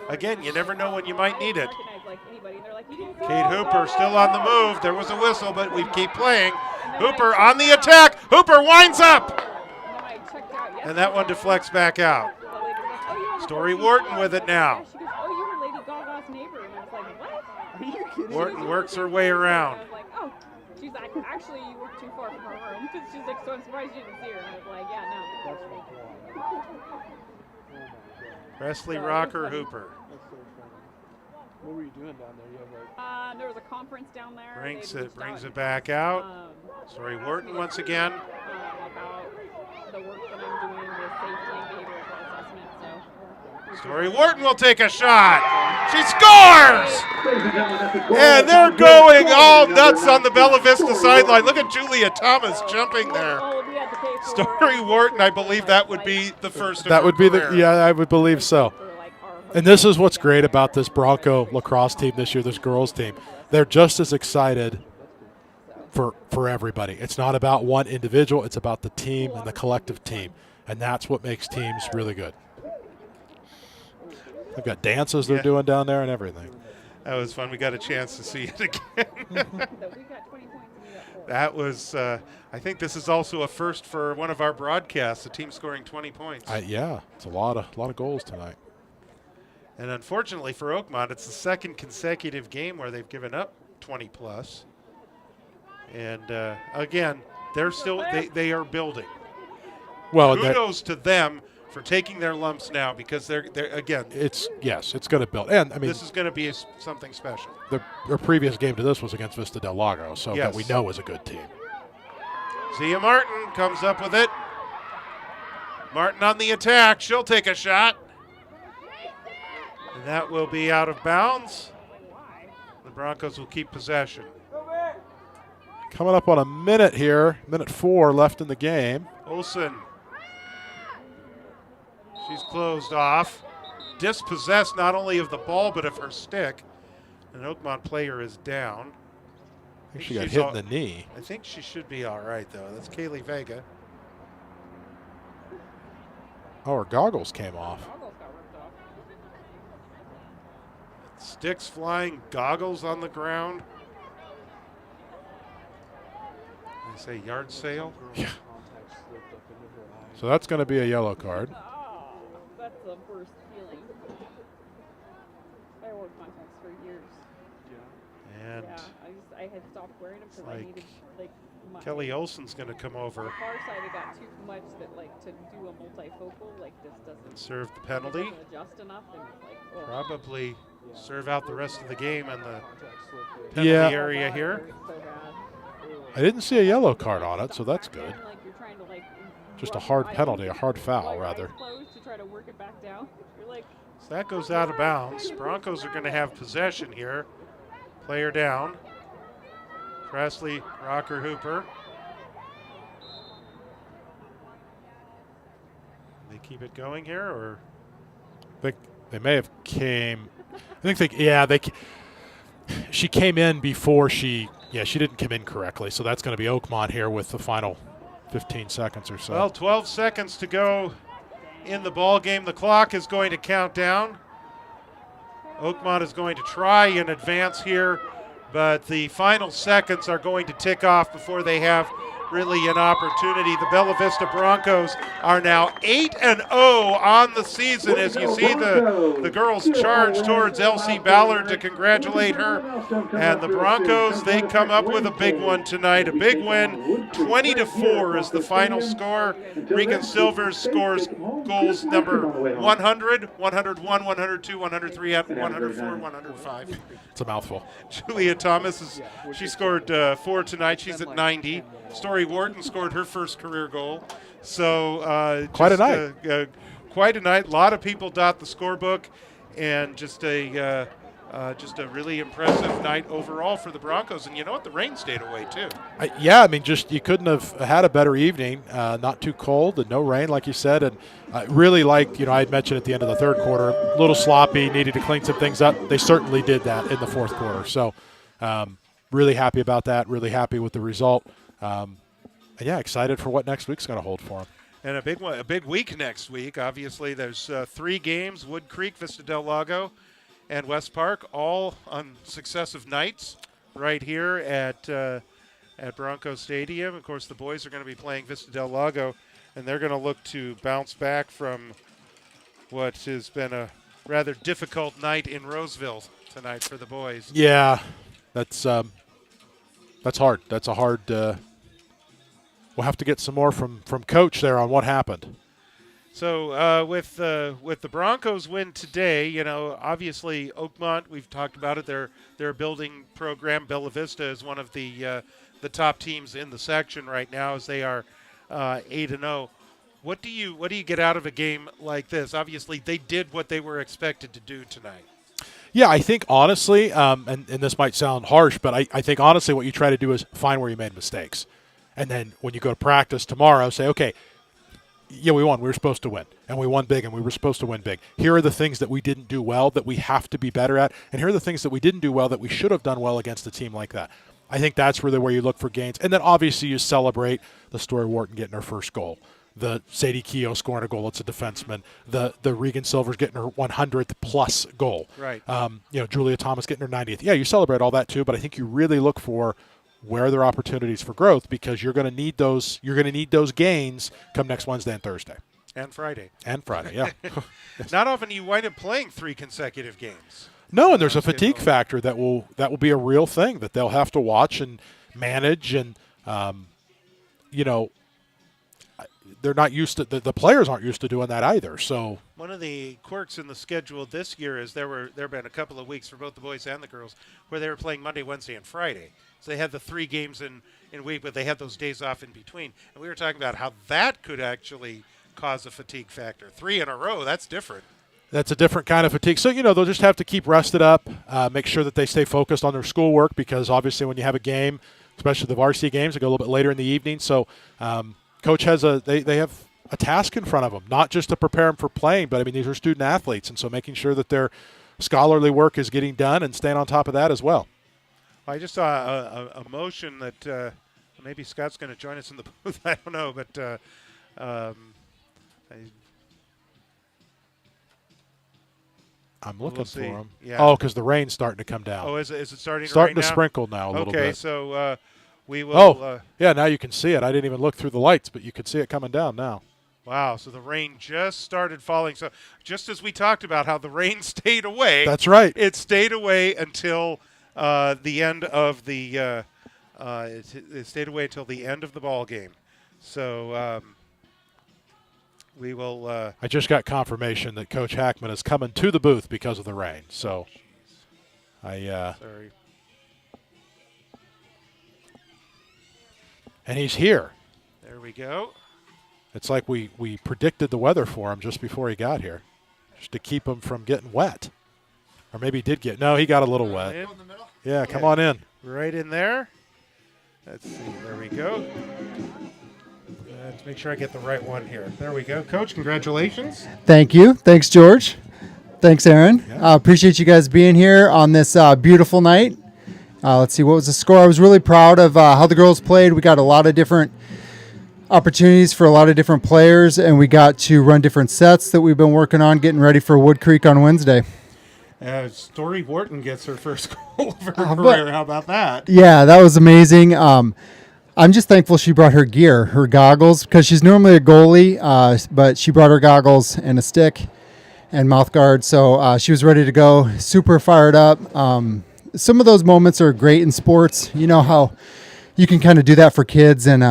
A: Again, you never know when you might need it.
G: Kate
A: Kate Hooper still on the move. There was a whistle, but we keep playing. Hooper on the attack. Hooper winds up. And that one deflects back out. Story Wharton with it now.
G: She goes, oh, you were Lady Gaga's neighbor. And I was like, what?
E: Are you kidding
A: Wharton works her way around.
G: I was like, oh. She's like, actually, you work too far from her room. She's like, so I'm surprised you didn't see her. And I was like, yeah, no.
E: That's so funny. Oh my god.
A: Presley
G: So, it was
A: Rocker
G: funny.
A: Hooper.
E: That's so funny. What were you doing down there? You have like
G: There was a conference down there.
A: Brings
G: They
A: it
G: reached
A: brings
G: out
A: it back out.
G: and,
A: Story
G: asked
A: Wharton
G: me
A: once
G: to
A: again.
G: about the work that I'm doing with safety and behavioral assessment. So,
A: Story Wharton will take a shot. She scores!
C: Ladies and gentlemen, that's a goal.
A: And they're going all nuts on the Bella Vista sideline. Look at Julia Thomas jumping there.
G: oh, we had to pay for
A: Story Wharton, I believe that would be the first of
B: That
A: her
B: would be
A: career.
B: yeah, I would believe so.
G: for, like, our
B: And this is what's great about this Bronco lacrosse team this year, this girls team. They're just as excited for everybody. It's not about one individual, it's about the team and the collective team. And that's what makes teams really good. They've got dances they're
A: Yeah.
B: doing down there and everything.
A: That was fun. We got a chance to see it again.
G: that we got 20 points and we got 4.
A: That was, I think this is also a first for one of our broadcasts, a team scoring 20 points.
B: Yeah, it's a lot of goals tonight.
A: And unfortunately for Oakmont, it's the second consecutive game where they've given up 20 plus. And again, they're still they are building.
B: Well,
A: Kudos to them for taking their lumps now, because they're again.
B: it's going to build. And I mean,
A: This is going to be something special.
B: their previous game to this was against Vista Del Lago, so
A: Yes.
B: that we know is a good team.
A: Zia Martin comes up with it. Martin on the attack. She'll take a shot. And that will be out of bounds. The Broncos will keep possession.
B: Coming up on a minute here, minute 4 left in the game.
A: Olsen. She's closed off. Dispossessed not only of the ball, but of her stick. An Oakmont player is down.
B: I think she got
A: She's
B: hit
A: all-
B: in the knee.
A: I think she should be all right, though. That's Kaylee Vega.
B: Oh, her goggles came off.
G: Goggles got ripped off.
A: Sticks flying, goggles on the ground. They say yard sale.
B: Yeah.
E: Contact slipped up into her eye.
B: So that's going to be a yellow card.
G: Oh, that's the worst feeling. I wore contacts for years.
E: Yeah.
A: And
G: Yeah, I had stopped wearing them because I
A: like
G: needed my
A: Kelly Olsen's going to come over
G: the far side. It got too much that to do a multifocal this
A: and
G: doesn't
A: serve the penalty.
G: It doesn't adjust enough and it's like
A: Probably
E: Yeah.
A: serve out the rest of the game in the
E: Contact slipped in.
A: penalty
B: Yeah.
A: area
G: bad,
A: here.
G: it hurts so bad.
B: I didn't see a yellow card on it, so that's
G: Back in,
B: good.
G: like you're trying to
B: Just a
G: rub
B: hard
G: your eyes
B: penalty, a hard
G: while
B: foul,
G: your
B: rather.
G: eyes closed to try to work it back down. You're like,
A: So that goes out of bounds. Broncos are going to have possession here. Player down. Presley, Rocker, Hooper. They keep it going here, or
B: They may have came. I think she came in before she didn't come in correctly. So that's going to be Oakmont here with the final 15 seconds or so.
A: well, 12 seconds to go in the ball game. The clock is going to count down. Oakmont is going to try and advance here, but the final seconds are going to tick off before they have really an opportunity. The Bella Vista Broncos are now 8-0 on the season as you see the girls charge towards Elsie Ballard to congratulate her. And the Broncos, they come up with a big one tonight, a big win. 20-4 is the final score. Regan Silvers scores goals number 100, 101, 102, 103, 104, 105.
B: It's a mouthful.
A: Julia Thomas, she scored 4 tonight. She's at 90. Story Wharton scored her first career goal. So
B: Quite a night.
A: Quite a night. A lot of people dot the scorebook, and just a really impressive night overall for the Broncos. And you know what? The rain stayed away too.
B: Just you couldn't have had a better evening. Not too cold and no rain, like you said. And really like, I had mentioned at the end of the third quarter, a little sloppy, needed to clean some things up. They certainly did that in the fourth quarter. So really happy about that, really happy with the result. Excited for what next week's going to hold for them.
A: And a big week next week. Obviously, there's 3 games: Wood Creek, Vista del Lago, and West Park, all on successive nights right here at Bronco Stadium. Of course, the boys are going to be playing Vista del Lago, and they're going to look to bounce back from what has been a rather difficult night in Roseville tonight for the boys.
B: Yeah, that's hard. That's a hard. We'll have to get some more from Coach there on what happened.
A: So with the Broncos win today, obviously Oakmont, we've talked about it. Their building program, Bella Vista, is one of the top teams in the section right now, as they are 8-0. What do you get out of a game like this? Obviously, they did what they were expected to do tonight.
B: Yeah, I think honestly, and this might sound harsh, but I think honestly what you try to do is find where you made mistakes. And then when you go to practice tomorrow, say, okay, yeah, we won. We were supposed to win. And we won big, and we were supposed to win big. Here are the things that we didn't do well that we have to be better at. And here are the things that we didn't do well that we should have done well against a team like that. I think that's really where you look for gains. And then obviously you celebrate the Story Wharton getting her first goal. The Sadie Keogh scoring a goal. It's a defenseman. The Regan Silvers getting her 100th plus goal.
A: Right.
B: Julia Thomas getting her 90th. Yeah, you celebrate all that too, but I think you really look for where are there opportunities for growth, because you're going to need those. You're going to need those gains come next Wednesday and Thursday.
A: And Friday.
B: Yeah.
A: Not often you wind up playing 3 consecutive games.
B: No, and there's a fatigue factor that will be a real thing that they'll have to watch and manage, and they're not used to the players aren't used to doing that either. So
A: one of the quirks in the schedule this year is there have been a couple of weeks for both the boys and the girls where they were playing Monday, Wednesday, and Friday. So they had the 3 games in week, but they had those days off in between. And we were talking about how that could actually cause a fatigue factor. 3 in a row, that's different.
B: That's a different kind of fatigue. So, they'll just have to keep rested up, make sure that they stay focused on their schoolwork, because obviously when you have a game, especially the varsity games, they go a little bit later in the evening. So Coach has they have a task in front of them, not just to prepare them for playing, but, these are student athletes. And so making sure that their scholarly work is getting done and staying on top of that as well.
A: I just saw a motion that maybe Scott's going to join us in the booth. I don't know, but
B: I'm looking
A: We'll
B: for
A: see.
B: them.
A: Yeah.
B: Oh, because the rain's starting to come down.
A: Oh, is it starting to
B: Starting
A: rain
B: to
A: now?
B: sprinkle now a little
A: Okay,
B: bit.
A: so we will.
B: Oh, yeah, now you can see it. I didn't even look through the lights, but you can see it coming down now.
A: Wow, so the rain just started falling. So just as we talked about how the rain stayed away.
B: That's right.
A: It stayed away until the end of the. It stayed away until the end of the ball game. So we will.
B: I just got confirmation that Coach Hackman is coming to the booth because of the rain. So
A: Sorry.
B: And he's here.
A: There we go.
B: It's like we predicted the weather for him just before he got here, just to keep him from getting wet. Or maybe he did get. No, he got a little wet.
A: In.
B: Yeah, come on in.
A: Right in there. Let's see. There we go. To make sure I get the right one here. There we go. Coach, congratulations.
H: Thank you. Thanks, George. Thanks, Aaron.
B: Yeah.
H: Appreciate you guys being here on this beautiful night. Let's see, what was the score? I was really proud of how the girls played. We got a lot of different opportunities for a lot of different players, and we got to run different sets that we've been working on, getting ready for Wood Creek on Wednesday.
A: Story Wharton gets her first goal of her
H: but-
A: career. How about that?
H: Yeah, that was amazing. I'm just thankful she brought her gear, her goggles, because she's normally a goalie, but she brought her goggles and a stick and mouth guard, so she was ready to go, super fired up. Some of those moments are great in sports. You know how you can kind of do that for kids and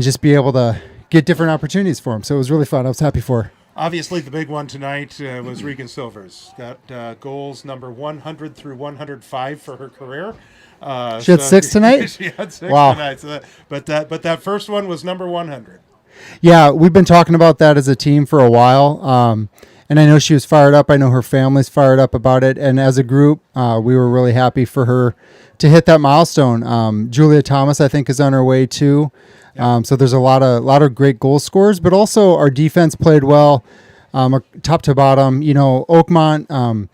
H: just be able to get different opportunities for them. So it was really fun. I was happy for her.
A: Obviously, the big one tonight was Regan Silvers. Got goals number 100 through 105 for her career.
H: She had 6 tonight?
A: She had 6
H: Wow.
A: tonight. So but that first one was number 100.
H: Yeah, we've been talking about that as a team for a while. And I know she was fired up. I know her family's fired up about it. And as a group, we were really happy for her to hit that milestone. Julia Thomas, I think, is on her way too. So there's a lot of great goal scorers, but also our defense played well, top to bottom. You know, Oakmont,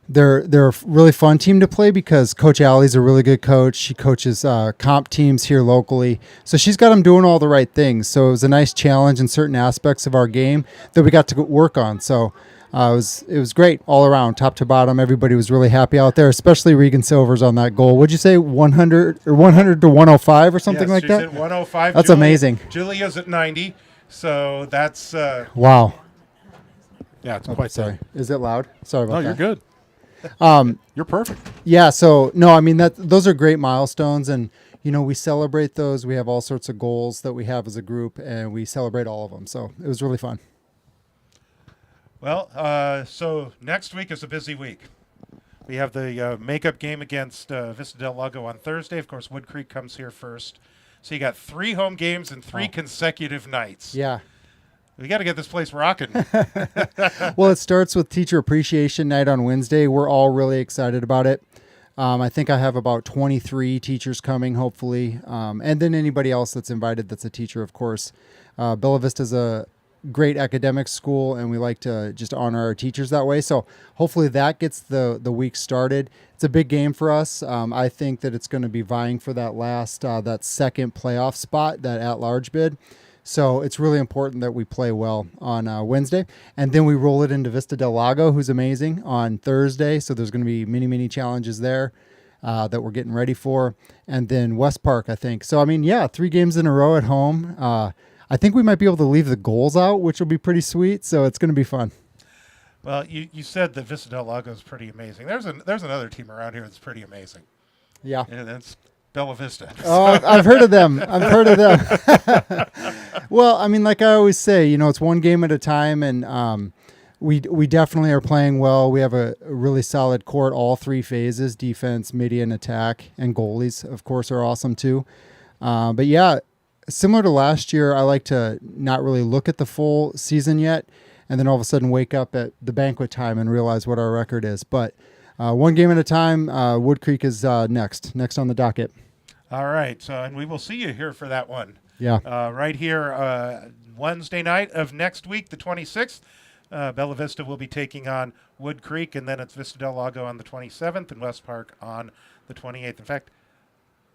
H: they're a really fun team to play because Coach Allie's a really good coach. She coaches comp teams here locally, so she's got them doing all the right things. So it was a nice challenge in certain aspects of our game that we got to work on. So it was great all around, top to bottom. Everybody was really happy out there, especially Regan Silvers on that goal. Would you say 100 to 105 or something like
A: she's
H: that?
A: at 105.
H: That's amazing.
A: Julia's at 90. So that's
H: Wow.
B: Yeah, it's quite
H: Sorry, is it loud? Sorry about
B: No,
H: that.
B: you're good. You're perfect.
H: Yeah, so no, I mean those are great milestones, and you know we celebrate those. We have all sorts of goals that we have as a group, and we celebrate all of them. So it was really fun.
A: Well, so next week is a busy week. We have the makeup game against Vista del Lago on Thursday. Of course, Wood Creek comes here first. So you got 3 home games and 3 consecutive nights.
H: Yeah.
A: We got to get this place rocking.
H: Well, it starts with Teacher Appreciation Night on Wednesday. We're all really excited about it. I think I have about 23 teachers coming, hopefully, and then anybody else that's invited that's a teacher, of course. Bella Vista is a great academic school, and we like to just honor our teachers that way. So hopefully that gets the week started. It's a big game for us. I think that it's going to be vying for that second playoff spot, that at-large bid. So it's really important that we play well on Wednesday. And then we roll it into Vista del Lago, who's amazing, on Thursday. So there's going to be many challenges there that we're getting ready for. And then West Park, I think. So, I mean, yeah, 3 games in a row at home. I think we might be able to leave the goals out, which will be pretty sweet. So it's going to be fun.
A: Well, you said that Vista del Lago is pretty amazing. There's another team around here that's pretty amazing.
H: Yeah.
A: And that's Bella Vista.
H: Oh, I've heard of them. Well, I mean, like I always say, you know, it's one game at a time, and we definitely are playing well. We have a really solid court, all 3 phases: defense, midi, and attack. And goalies, of course, are awesome too. But yeah, similar to last year, I like to not really look at the full season yet, and then all of a sudden wake up at the banquet time and realize what our record is. But one game at a time. Wood Creek is next on the docket.
A: All right. So, and we will see you here for that one.
H: Yeah.
A: Right here Wednesday night of next week, the 26th. Bella Vista will be taking on Wood Creek, and then it's Vista del Lago on the 27th and West Park on the 28th. In fact,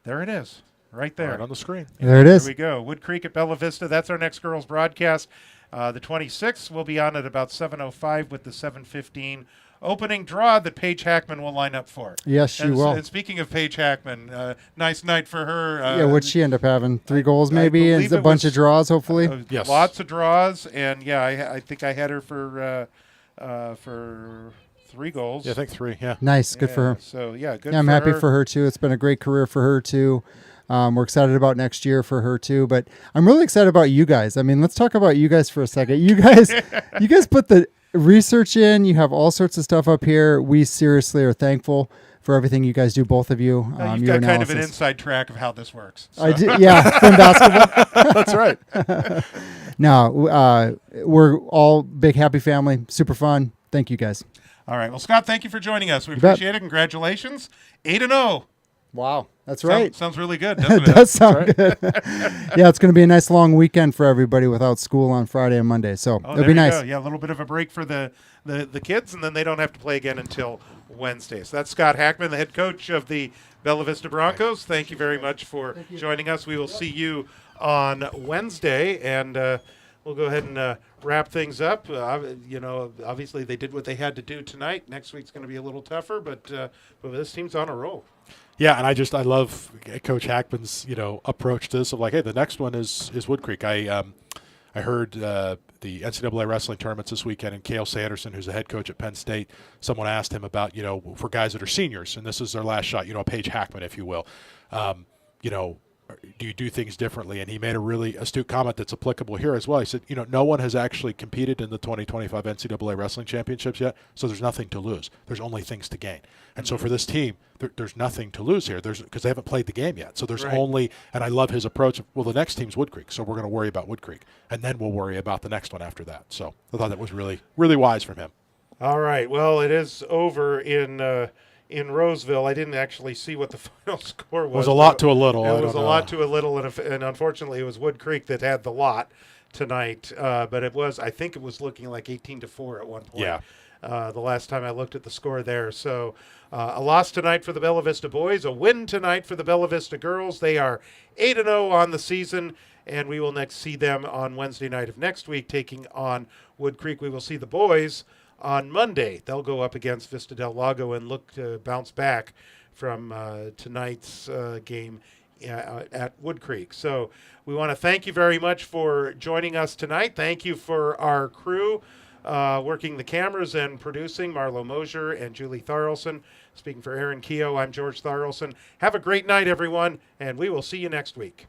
A: there it is, right there.
B: Right on the screen.
H: There it is.
A: There we go. Wood Creek at Bella Vista. That's our next girls broadcast. The 26th will be on at about 7:05 with the 7:15 opening draw that Paige Hackman will line up for.
H: Yes, she will.
A: And speaking of Paige Hackman, nice night for her.
H: Yeah, what'd she end up having? 3 goals maybe, and
A: believe
H: a
A: it
H: bunch
A: was-
H: of draws, hopefully.
B: Yes.
A: Lots of draws, and I think I had her for 3 goals.
B: Yeah, I think 3. Yeah.
H: Nice, good for her.
A: So good.
H: Yeah, I'm happy for her too. It's been a great career for her too. We're excited about next year for her too, but I'm really excited about you guys. I mean, let's talk about you guys for a second. You guys put the research in. You have all sorts of stuff up here. We seriously are thankful for everything you guys do, both of you.
A: You've
H: your
A: got kind of an
H: analysis.
A: inside track of how this works.
H: I do, yeah, from basketball.
B: That's right.
H: No, we're all big happy family. Super fun. Thank you guys.
A: All right. Well, Scott, thank you for joining us. We
H: bet.
A: appreciate it. Congratulations. 8-0.
H: Wow, that's right.
A: Sounds really good, doesn't
H: It
A: it?
H: does sound good. Yeah, it's going to be a nice long weekend for everybody without school on Friday and Monday. So
A: Oh,
H: it'll
A: there
H: be
A: you
H: nice.
A: go. Yeah, a little bit of a break for the kids, and then they don't have to play again until Wednesday. So that's Scott Hackman, the head coach of the Bella Vista Broncos. Thank you very much for joining us. We will see you on Wednesday, and we'll go ahead and wrap things up. Obviously they did what they had to do tonight. Next week's going to be a little tougher, but this team's on a roll.
B: Yeah, and I love Coach Hackman's approach to this of like, hey, the next one is Wood Creek. I heard the NCAA wrestling tournaments this weekend, and Cale Sanderson, who's the head coach at Penn State, someone asked him about for guys that are seniors, and this is their last shot, Paige Hackman, if you will, do you do things differently? And he made a really astute comment that's applicable here as well. He said, no one has actually competed in the 2025 NCAA wrestling championships yet, so there's nothing to lose. There's only things to gain. And so for this team, there's nothing to lose here. Because they haven't played the game yet. So there's only, and I love his approach of, well, the next team's Wood Creek, so we're going to worry about Wood Creek, and then we'll worry about the next one after that. So I thought that was really, really wise from him.
A: All right. Well, it is over in Roseville. I didn't actually see what the final score was.
B: It was a lot to a little.
A: It was a lot to a little, and unfortunately, it was Wood Creek that had the lot tonight. But I think it was looking like 18-4 at one point.
B: Yeah.
A: The last time I looked at the score there. So a loss tonight for the Bella Vista boys, a win tonight for the Bella Vista girls. They are 8-0 on the season, and we will next see them on Wednesday night of next week taking on Wood Creek. We will see the boys on Monday. They'll go up against Vista del Lago and look to bounce back from tonight's game at Wood Creek. So we want to thank you very much for joining us tonight. Thank you for our crew working the cameras and producing, Marlo Mosier and Julie Tharlson. Speaking for Aaron Keogh, I'm George Tharlson. Have a great night, everyone, and we will see you next week.